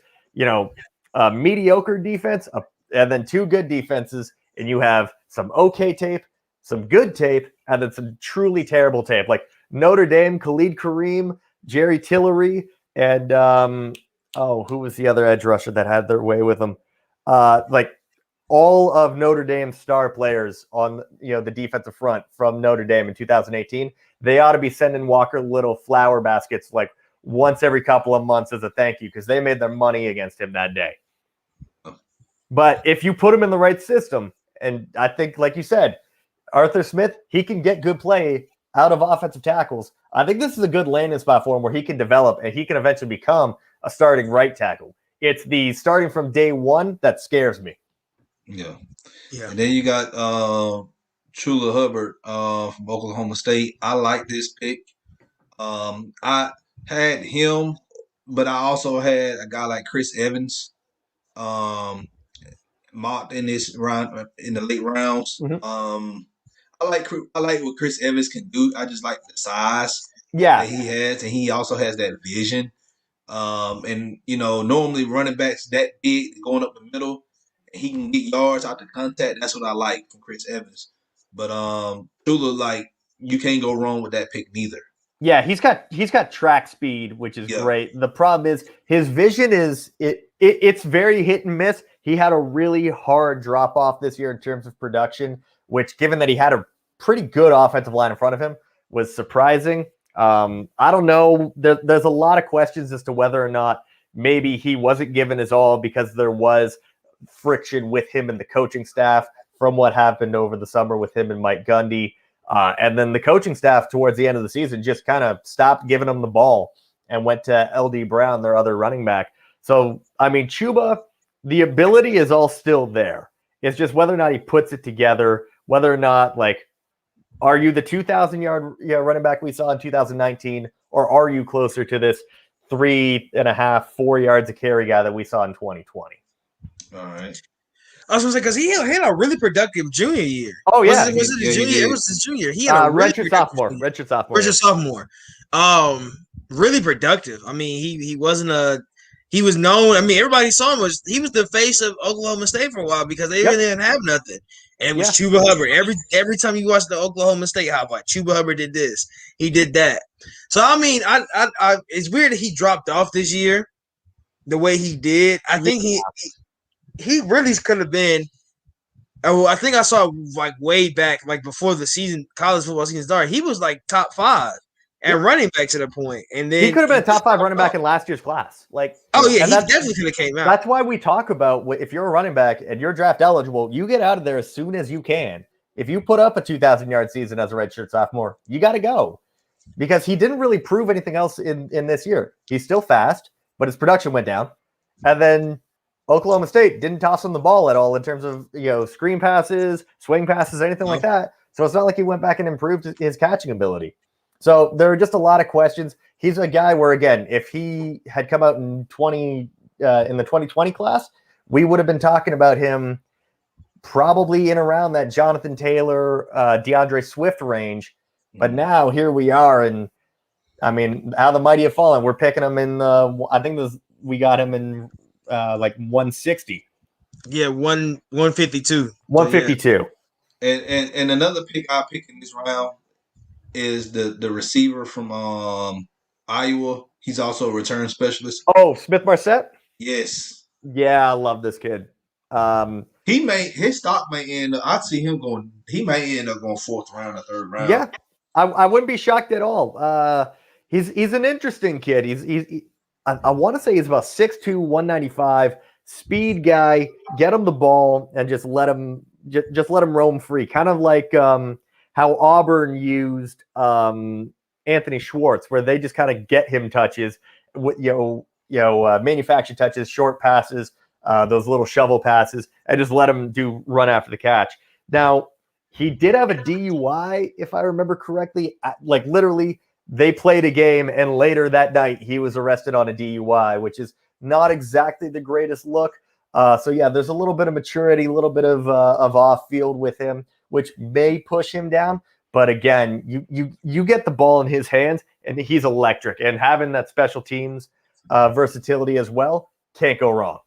a mediocre defense and then 2 good defenses, and you have some okay tape, some good tape, and then some truly terrible tape. Like Notre Dame, Khalid Kareem, Jerry Tillery, and who was the other edge rusher that had their way with them? All of Notre Dame's star players on the defensive front from Notre Dame in 2018, they ought to be sending Walker Little flower baskets like once every couple of months as a thank you because they made their money against him that day. But if you put him in the right system, and I think, like you said, Arthur Smith, he can get good play out of offensive tackles. I think this is a good landing spot for him where he can develop and he can eventually become a starting right tackle. It's the starting from day one that scares me. Yeah. And then you got Chula Hubbard from Oklahoma State. I like this pick. I had him, but I also had a guy like Chris Evans mocked in this round in the late rounds. Mm-hmm. I like what Chris Evans can do. I just like the size that he has, and he also has that vision. And normally running backs that big going up the middle, he can get yards out the contact. That's what I like from Chris Evans. But Chula, like, you can't go wrong with that pick neither. Yeah, he's got track speed, which is great. The problem is his vision is it's very hit and miss. He had a really hard drop off this year in terms of production, which, given that he had a pretty good offensive line in front of him, was surprising. I don't know. There's a lot of questions as to whether or not maybe he wasn't given his all because there was friction with him and the coaching staff from what happened over the summer with him and Mike Gundy. And then the coaching staff towards the end of the season just kind of stopped giving him the ball and went to LD Brown, their other running back. So, I mean, Chuba, the ability is all still there. It's just whether or not he puts it together, whether or not, like, are you the 2,000-yard running back we saw in 2019, or are you closer to this 3.5, 4 yards a carry guy that we saw in 2020? All right. I was going to say, because he had a really productive junior year. Oh, yeah. Was it the junior? It was his junior. He had a really redshirt sophomore. Really productive. I mean, he was known. I mean, everybody saw him he was the face of Oklahoma State for a while because they really didn't have nothing. And it was Chuba Hubbard. Every time you watch the Oklahoma State highlight, Chuba Hubbard did this. He did that. So, I mean, I it's weird that he dropped off this year the way he did. I think he really could have been. Oh, I think I saw like way back, like before the season, college football season started. He was like top 5 and running back to the point, and then he could have been a top 5 running back in last year's class. Like, he definitely could have came out. That's why we talk about if you're a running back and you're draft eligible, you get out of there as soon as you can. If you put up a 2,000-yard season as a redshirt sophomore, you got to go, because he didn't really prove anything else in this year. He's still fast, but his production went down, and then Oklahoma State didn't toss him the ball at all in terms of screen passes, swing passes, anything like that. So it's not like he went back and improved his catching ability. So there are just a lot of questions. He's a guy where, again, if he had come out in the 2020 class, we would have been talking about him probably in around that Jonathan Taylor, DeAndre Swift range. But now here we are, and I mean, how the mighty have fallen. We're picking him in we got him in like 160. Yeah, 152. 152. And another pick I picked in this round is the receiver from Iowa. He's also a return specialist. Oh, Smith-Marset? Yes. Yeah, I love this kid. His stock may end up, I'd see him going, he may end up going 4th round or 3rd round. Yeah. I wouldn't be shocked at all. He's an interesting kid. I want to say he's about 6'2", 195, speed guy. Get him the ball and just let him roam free. Kind of like how Auburn used Anthony Schwartz, where they just kind of get him touches, with manufactured touches, short passes, those little shovel passes, and just let him run after the catch. Now, he did have a DUI, if I remember correctly. Like, literally, they played a game, and later that night, he was arrested on a DUI, which is not exactly the greatest look. So, yeah, there's a little bit of maturity, a little bit of off-field with him, which may push him down. But, again, you get the ball in his hands, and he's electric. And having that special teams versatility as well, can't go wrong.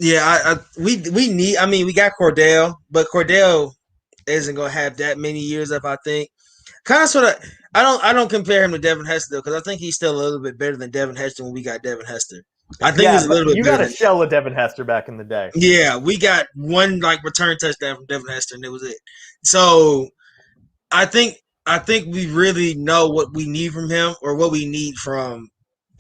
Yeah, we need. I mean, we got Cordell, but Cordell isn't gonna have that many years up. I think. Kind of, sort of. I don't compare him to Devin Hester, though, because I think he's still a little bit better than Devin Hester when we got Devin Hester. I think he's a little bit. You better got a shell of Devin Hester back in the day. Yeah, we got one return touchdown from Devin Hester, and it was it. So, I think we really know what we need from him, or what we need from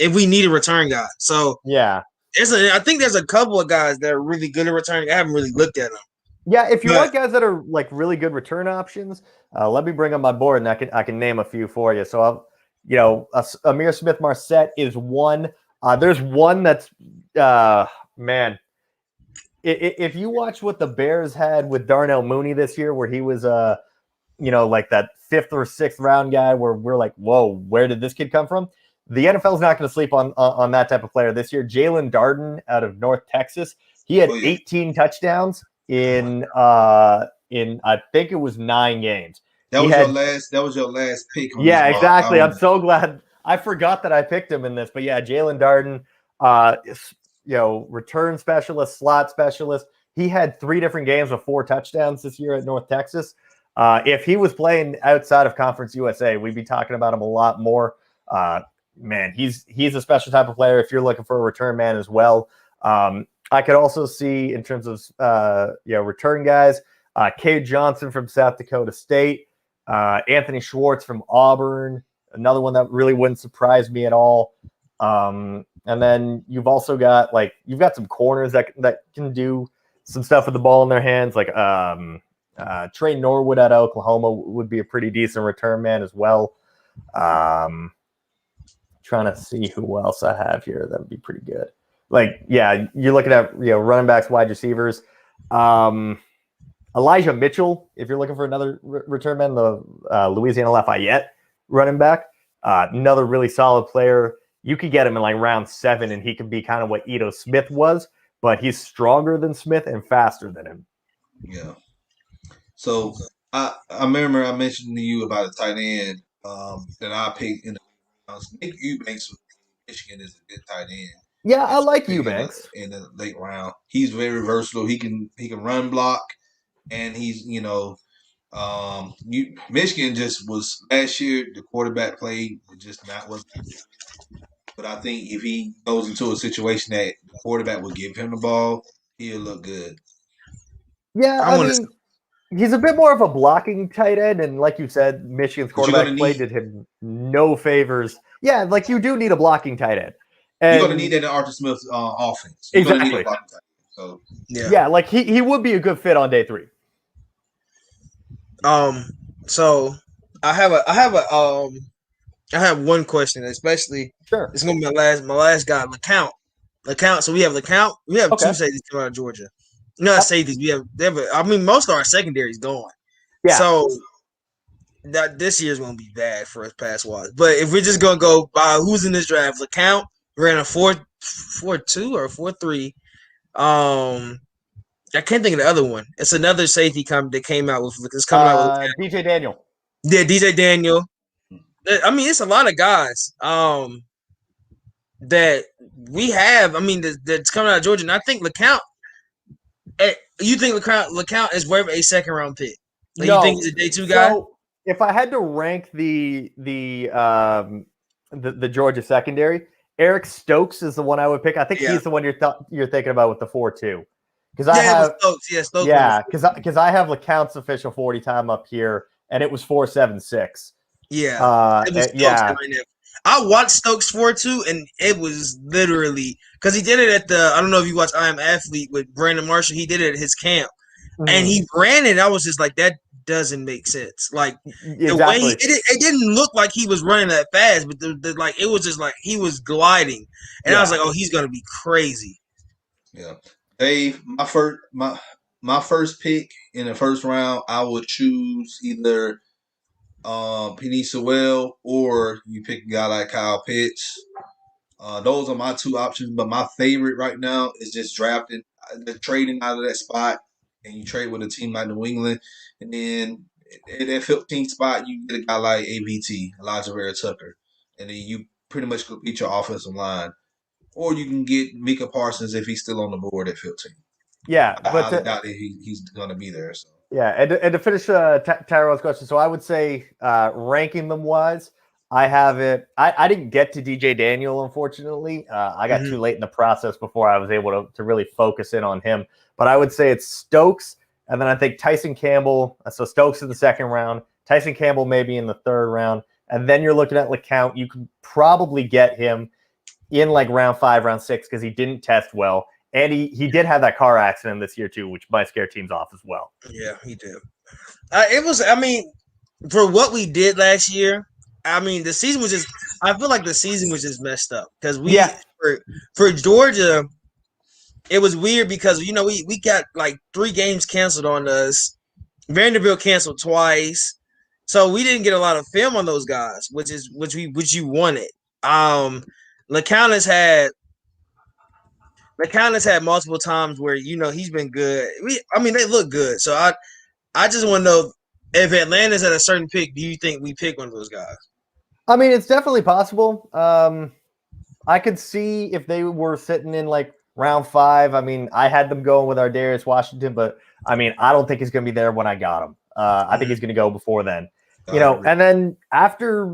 if we need a return guy. So yeah. I think there's a couple of guys that are really good at returning. I haven't really looked at them. Yeah, if you want guys that are like really good return options, let me bring up my board and I can name a few for you. So, Amir Smith-Marset is one. There's one that's man. If you watch what the Bears had with Darnell Mooney this year, where he was like that 5th or 6th round guy, where we're like, whoa, where did this kid come from? The NFL is not going to sleep on that type of player this year. Jalen Darden out of North Texas, he had 18 touchdowns in I think it was 9 games. That was your last pick. Yeah, exactly. I'm so glad. I forgot that I picked him in this, but yeah, Jalen Darden, return specialist, slot specialist. He had 3 different games with 4 touchdowns this year at North Texas. If he was playing outside of Conference USA, we'd be talking about him a lot more. man, he's a special type of player if you're looking for a return man as well. I could also see in terms of return guys, Cade Johnson from South Dakota State, Anthony Schwartz from Auburn, another one that really wouldn't surprise me at all. And then you've also got some corners that can do some stuff with the ball in their hands, like Trey Norwood out of Oklahoma would be a pretty decent return man as well. Trying to see who else I have here that would be pretty good. You're looking at running backs, wide receivers. Elijah Mitchell, if you're looking for another return man, the Louisiana Lafayette running back, another really solid player. You could get him in round 7, and he could be kind of what Ito Smith was, but he's stronger than Smith and faster than him. Yeah. So I remember I mentioned to you about a tight end that I picked in the rounds. Nick Eubanks from Michigan is a good tight end. Yeah, I like Eubanks in the late round. He's very versatile. He can run block, and he's Michigan just was last year. The quarterback play just not was. But I think if he goes into a situation that the quarterback will give him the ball, he'll look good. Yeah, I mean, he's a bit more of a blocking tight end, and like you said, Michigan's quarterback play did him no favors. Yeah, you do need a blocking tight end. And you're going to need that in Arthur Smith's offense. You're exactly. Need a blocking tight end. So yeah, he would be a good fit on day 3. So I have one question, especially. Sure. It's gonna be my last guy, LeCount. So we have LeCount. We have 2 safeties coming out of Georgia. Not safeties. Most of our secondary is gone. Yeah. So this year's gonna be bad for us pass wise. But if we're just gonna go by who's in this draft, LeCount ran a 4.2 or 4.3. I can't think of the other one. It's another safety that came out with. It's coming out with DJ Daniel. Yeah, DJ Daniel. I mean, it's a lot of guys that we have. I mean, that's coming out of Georgia, and I think LeCount. You think LeCount is worth a 2nd round pick? No, you think he's a day 2 guy? So if I had to rank the Georgia secondary, Eric Stokes is the one I would pick. I think he's the one you're thinking about with the 4.2. Because I have Stokes. Yeah, because I have LeCount's official 40 time up here, and it was 4.76. Yeah, it was Stokes. I watched Stokes 4.2, and it was literally because he did it at I don't know if you watched I Am Athlete with Brandon Marshall. He did it at his camp, and he ran it. I was just like, that doesn't make sense. The way it didn't look like he was running that fast, but it was just like he was gliding, and I was like, oh, he's gonna be crazy. Yeah, Dave, my first pick in the first round, I would choose either Penny Sewell or you pick a guy like Kyle Pitts. Those are my 2 options, but my favorite right now is just trading out of that spot, and you trade with a team like New England, and then at that 15th spot you get a guy like AVT, Elijah Vera Tucker, and then you pretty much complete your offensive line. Or you can get Micah Parsons if he's still on the board at 15. Yeah, but I doubt that he's going to be there. So. Yeah, and to finish Tyrone's question, so I would say ranking them wise, I have it. I didn't get to DJ Daniel, unfortunately. I got too late in the process before I was able to really focus in on him. But I would say it's Stokes, and then I think Tyson Campbell. So Stokes in the 2nd round, Tyson Campbell maybe in the 3rd round, and then you're looking at LeCount. You could probably get him in round 5, round 6 because he didn't test well. And he did have that car accident this year too, which might scare teams off as well. Yeah, he did. For what we did last year, the season was just – I feel like the season was just messed up because for Georgia, it was weird because, we got 3 games canceled on us. Vanderbilt canceled twice. So we didn't get a lot of film on those guys, which you wanted. LeCount has had multiple times where he's been good. They look good. So I just want to know if Atlanta's at a certain pick. Do you think we pick one of those guys? It's definitely possible. I could see if they were sitting in round 5. I had them going with our Darius Washington, but I don't think he's going to be there when I got him. I think he's going to go before then. And then after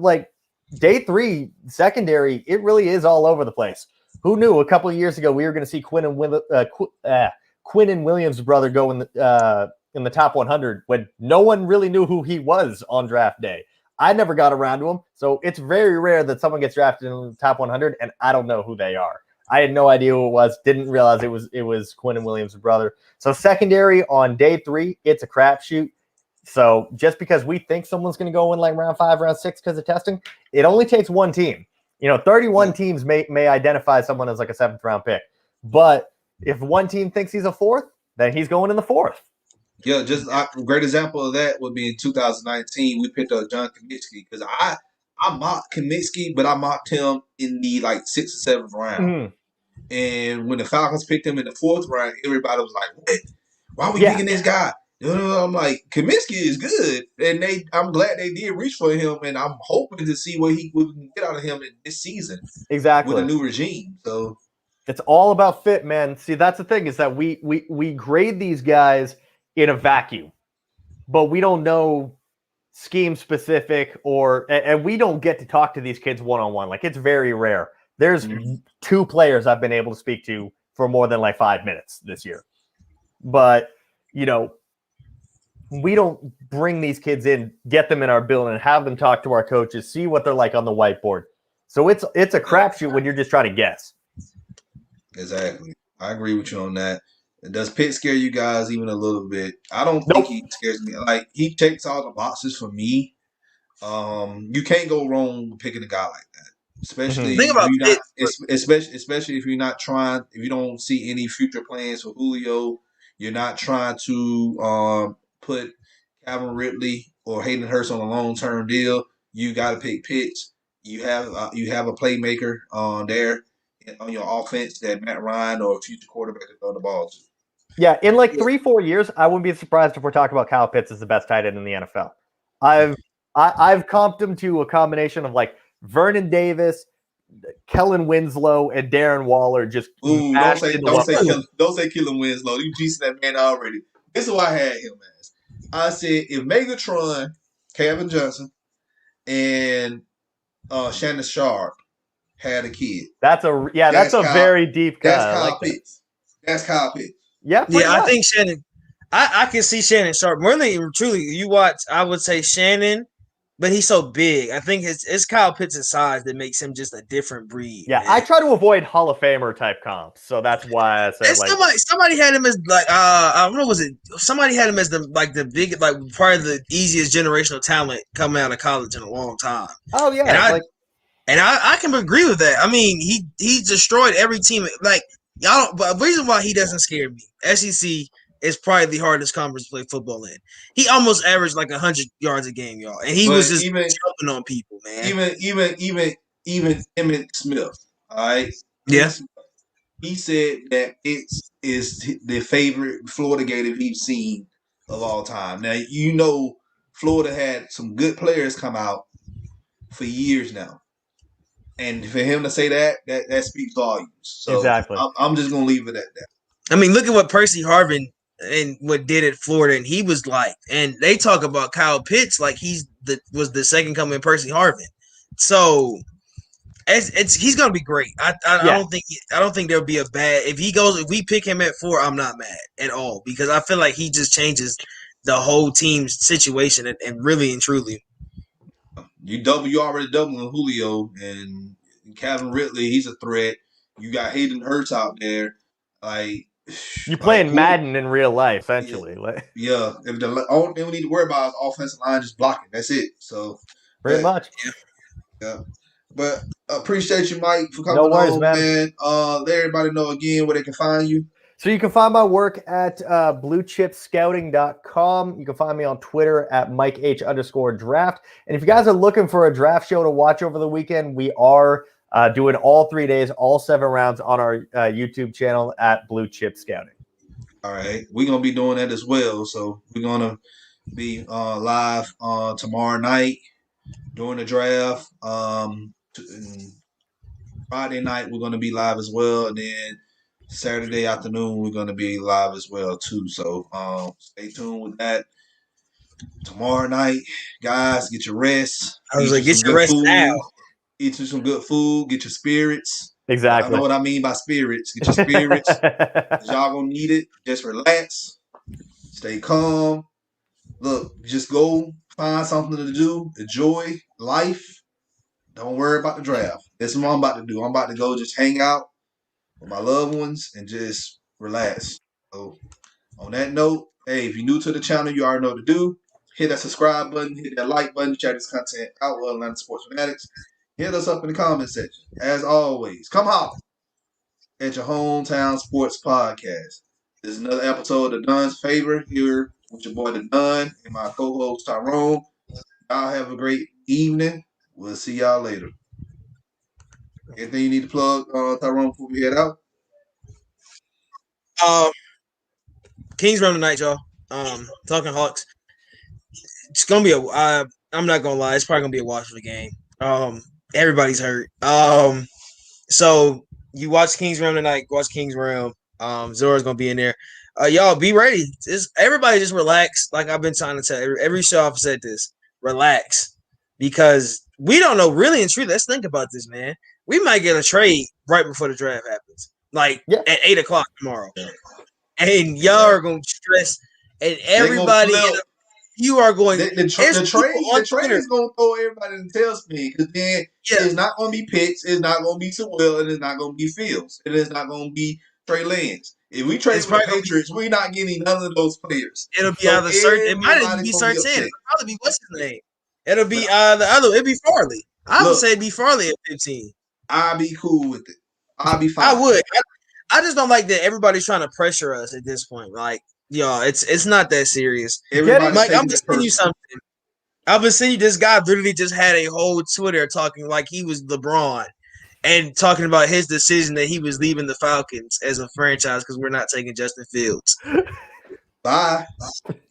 day 3 secondary, it really is all over the place. Who knew a couple of years ago we were going to see Quinn and Williams' brother go in the top 100 when no one really knew who he was on draft day. I never got around to him, so it's very rare that someone gets drafted in the top 100 and I don't know who they are. I had no idea who it was. Didn't realize it was Quinn and Williams' brother. So secondary on day 3, it's a crapshoot. So just because we think someone's going to go in like round 5, round 6 because of testing, it only takes one team. 31 teams may identify someone as like a 7th round pick. But if one team thinks he's a 4th, then he's going in the 4th. Yeah, just a great example of that would be in 2019. We picked up John Kaminsky because I mocked Kaminsky, but I mocked him in the like 6th or 7th round. Mm-hmm. And when the Falcons picked him in the 4th round, everybody was like, "What? Why are we picking this guy?" I'm like, Kaminsky is good, and I'm glad they did reach for him, and I'm hoping to see what we can get out of him in this season. Exactly, with a new regime. So it's all about fit, man. See, that's the thing is that we grade these guys in a vacuum, but we don't know scheme specific and we don't get to talk to these kids one-on-one. Like, it's very rare. There's 2 players I've been able to speak to for more than like 5 minutes this year. But, we don't bring these kids in, get them in our building, and have them talk to our coaches, see what they're like on the whiteboard. So it's a crapshoot when you're just trying to guess. Exactly. I agree with you on that. Does Pitt scare you guys even a little bit? I don't think he scares me. Like, he takes all the boxes for me. You can't go wrong with picking a guy like that. Especially especially if you're not trying, if you don't see any future plans for Julio, you're not trying to put Calvin Ridley or Hayden Hurst on a long-term deal. You got to pick Pitts. You have a playmaker there on your offense that Matt Ryan or a future quarterback can throw the ball to. Yeah, in like 3-4 years, I wouldn't be surprised if we're talking about Kyle Pitts as the best tight end in the NFL. I've comped him to a combination of like Vernon Davis, Kellen Winslow, and Darren Waller. Just don't say Kellen Winslow. You juicing that man already. This is why I had him as. I said if Megatron, Kevin Johnson, and Shannon Sharp had a kid. That's a very deep guy. That's Kyle Pitts. That's Kyle Pitts. Yeah, much. I think Shannon. I can see Shannon Sharp. More than truly, you watch. I would say Shannon, but he's so big. I think it's Kyle Pitts' size that makes him just a different breed. Yeah, man. I try to avoid Hall of Famer type comps, so that's why I said somebody had him as like I don't know, was it somebody had him as the big probably the easiest generational talent coming out of college in a long time. Oh yeah, and I can agree with that. I mean, he destroyed every team. Like, y'all, but the reason why he doesn't scare me, SEC is probably the hardest conference to play football in. He almost averaged like 100 yards a game, y'all, and he was just jumping on people, man. Even Emmitt Smith, all right. Yeah, he said that it is the favorite Florida Gator he's seen of all time. Now Florida had some good players come out for years now. And for him to say that speaks volumes. So exactly. I'm just going to leave it at that. I mean, look at what Percy Harvin and what did at Florida, and he was like, and they talk about Kyle Pitts like was the second coming of Percy Harvin. So he's going to be great. I don't think there'll be a bad if we pick him at 4. I'm not mad at all because I feel like he just changes the whole team's situation and really and truly. You already doubling Julio and Calvin Ridley. He's a threat. You got Hayden Hurst out there. Like, you're playing Madden in real life, essentially. Yeah. If the only thing we need to worry about is offensive line just blocking. That's it. So pretty much. Yeah. But appreciate you, Mike, for coming on, man. Let everybody know again where they can find you. So you can find my work at bluechipscouting.com. You can find me on Twitter at MikeH_draft. And if you guys are looking for a draft show to watch over the weekend, we are doing all 3 days, all 7 rounds on our YouTube channel at Blue Chip Scouting. All right. We're going to be doing that as well. So we're going to be live tomorrow night during the draft. Friday night, we're going to be live as well. And then Saturday afternoon, we're going to be live as well, too. So stay tuned with that. Tomorrow night, guys, get your rest. I was like, get your rest now. eat you some good food, get your spirits. Exactly. I know what I mean by spirits. Get your spirits. Y'all gonna need it. Just relax. Stay calm. Look, just go find something to do. Enjoy life. Don't worry about the draft. That's what I'm about to do. I'm about to go just hang out with my loved ones and just relax. So on that note, hey, if you're new to the channel, you already know what to do. Hit that subscribe button, hit that like button, check this content out with Atlanta Sports Fanatics. Hit us up in the comment section. As always, come holler at your hometown sports podcast. This is another episode of Dun's Favor here with your boy the Dun and my co-host Tyrone. Y'all have a great evening. We'll see y'all later. Anything you need to plug, Tyrone, before we head out? Kings run tonight, y'all. Talking Hawks. It's gonna be I'm not gonna lie. It's probably gonna be a watch for the game. Everybody's hurt. So you watch Kings Realm tonight. Watch Kings Realm. Zora's gonna be in there. Y'all be ready. Everybody just relax. Like I've been trying to tell every show I've said this. Relax, because we don't know really and truly. Let's think about this, man. We might get a trade right before the draft happens, like at 8:00 tomorrow, and y'all are gonna stress, and everybody. You are going. The trade is going to throw everybody in the tailspin, because then it's not going to be Pitts, it's not going to be Terrell, and it's not going to be Fields, and it's not going to be Trey Lance. If we trade with the Patriots, we're not getting none of those players. It'll be either certain. It might even be certain. It'll probably be what's his name. It'll be the other. It'll be Farley. I would say it'd be Farley at 15. I'd be cool with it. I'd be fine. I would. I just don't like that everybody's trying to pressure us at this point. Like. Yo, it's not that serious. Mike, I'm gonna send you something. I'm gonna send you this guy literally just had a whole Twitter talking like he was LeBron and talking about his decision that he was leaving the Falcons as a franchise because we're not taking Justin Fields. Bye,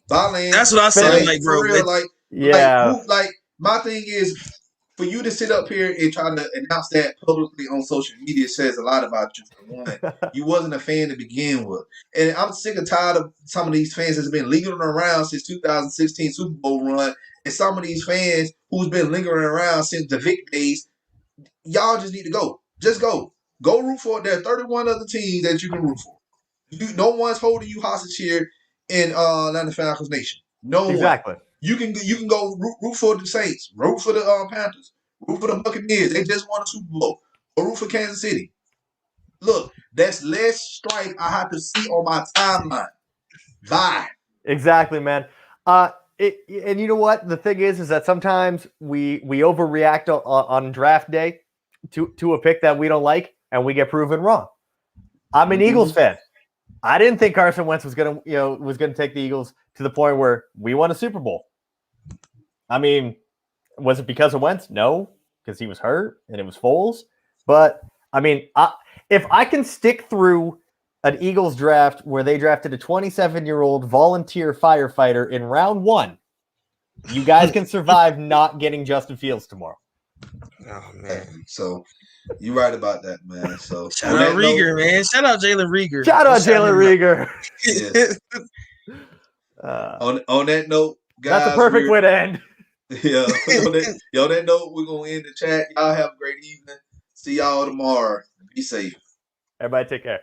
Lance. That's what I said. Like, bro, real, like my thing is, for you to sit up here and try to announce that publicly on social media says a lot about you. For one, you wasn't a fan to begin with. And I'm sick and tired of some of these fans that's been lingering around since 2016 Super Bowl run. And some of these fans who's been lingering around since the Vic days, y'all just need to go. Just go. Go root for it. There are 31 other teams that you can root for. No one's holding you hostage here in Atlanta Falcons Nation. No one. You can go root for the Saints, root for the Panthers, root for the Buccaneers. They just won a Super Bowl. Or root for Kansas City. Look, that's less strife I have to see on my timeline. Bye. Exactly, man. And you know what? The thing is that sometimes we overreact on draft day to a pick that we don't like, and we get proven wrong. I'm an Eagles fan. I didn't think Carson Wentz was gonna take the Eagles to the point where we won a Super Bowl. I mean, was it because of Wentz? No, because he was hurt and it was Foles. But I mean, if I can stick through an Eagles draft where they drafted a 27-year-old volunteer firefighter in round 1, you guys can survive not getting Justin Fields tomorrow. Oh man, so you're right about that, man. So shout out Rieger, man. Shout out Jalen Rieger. Shout out Jalen Rieger. Yes. On that note, guys, that's a perfect way to end. Yeah. on that note, we're gonna end the chat. Y'all have a great evening. See y'all tomorrow. Be safe. Everybody take care.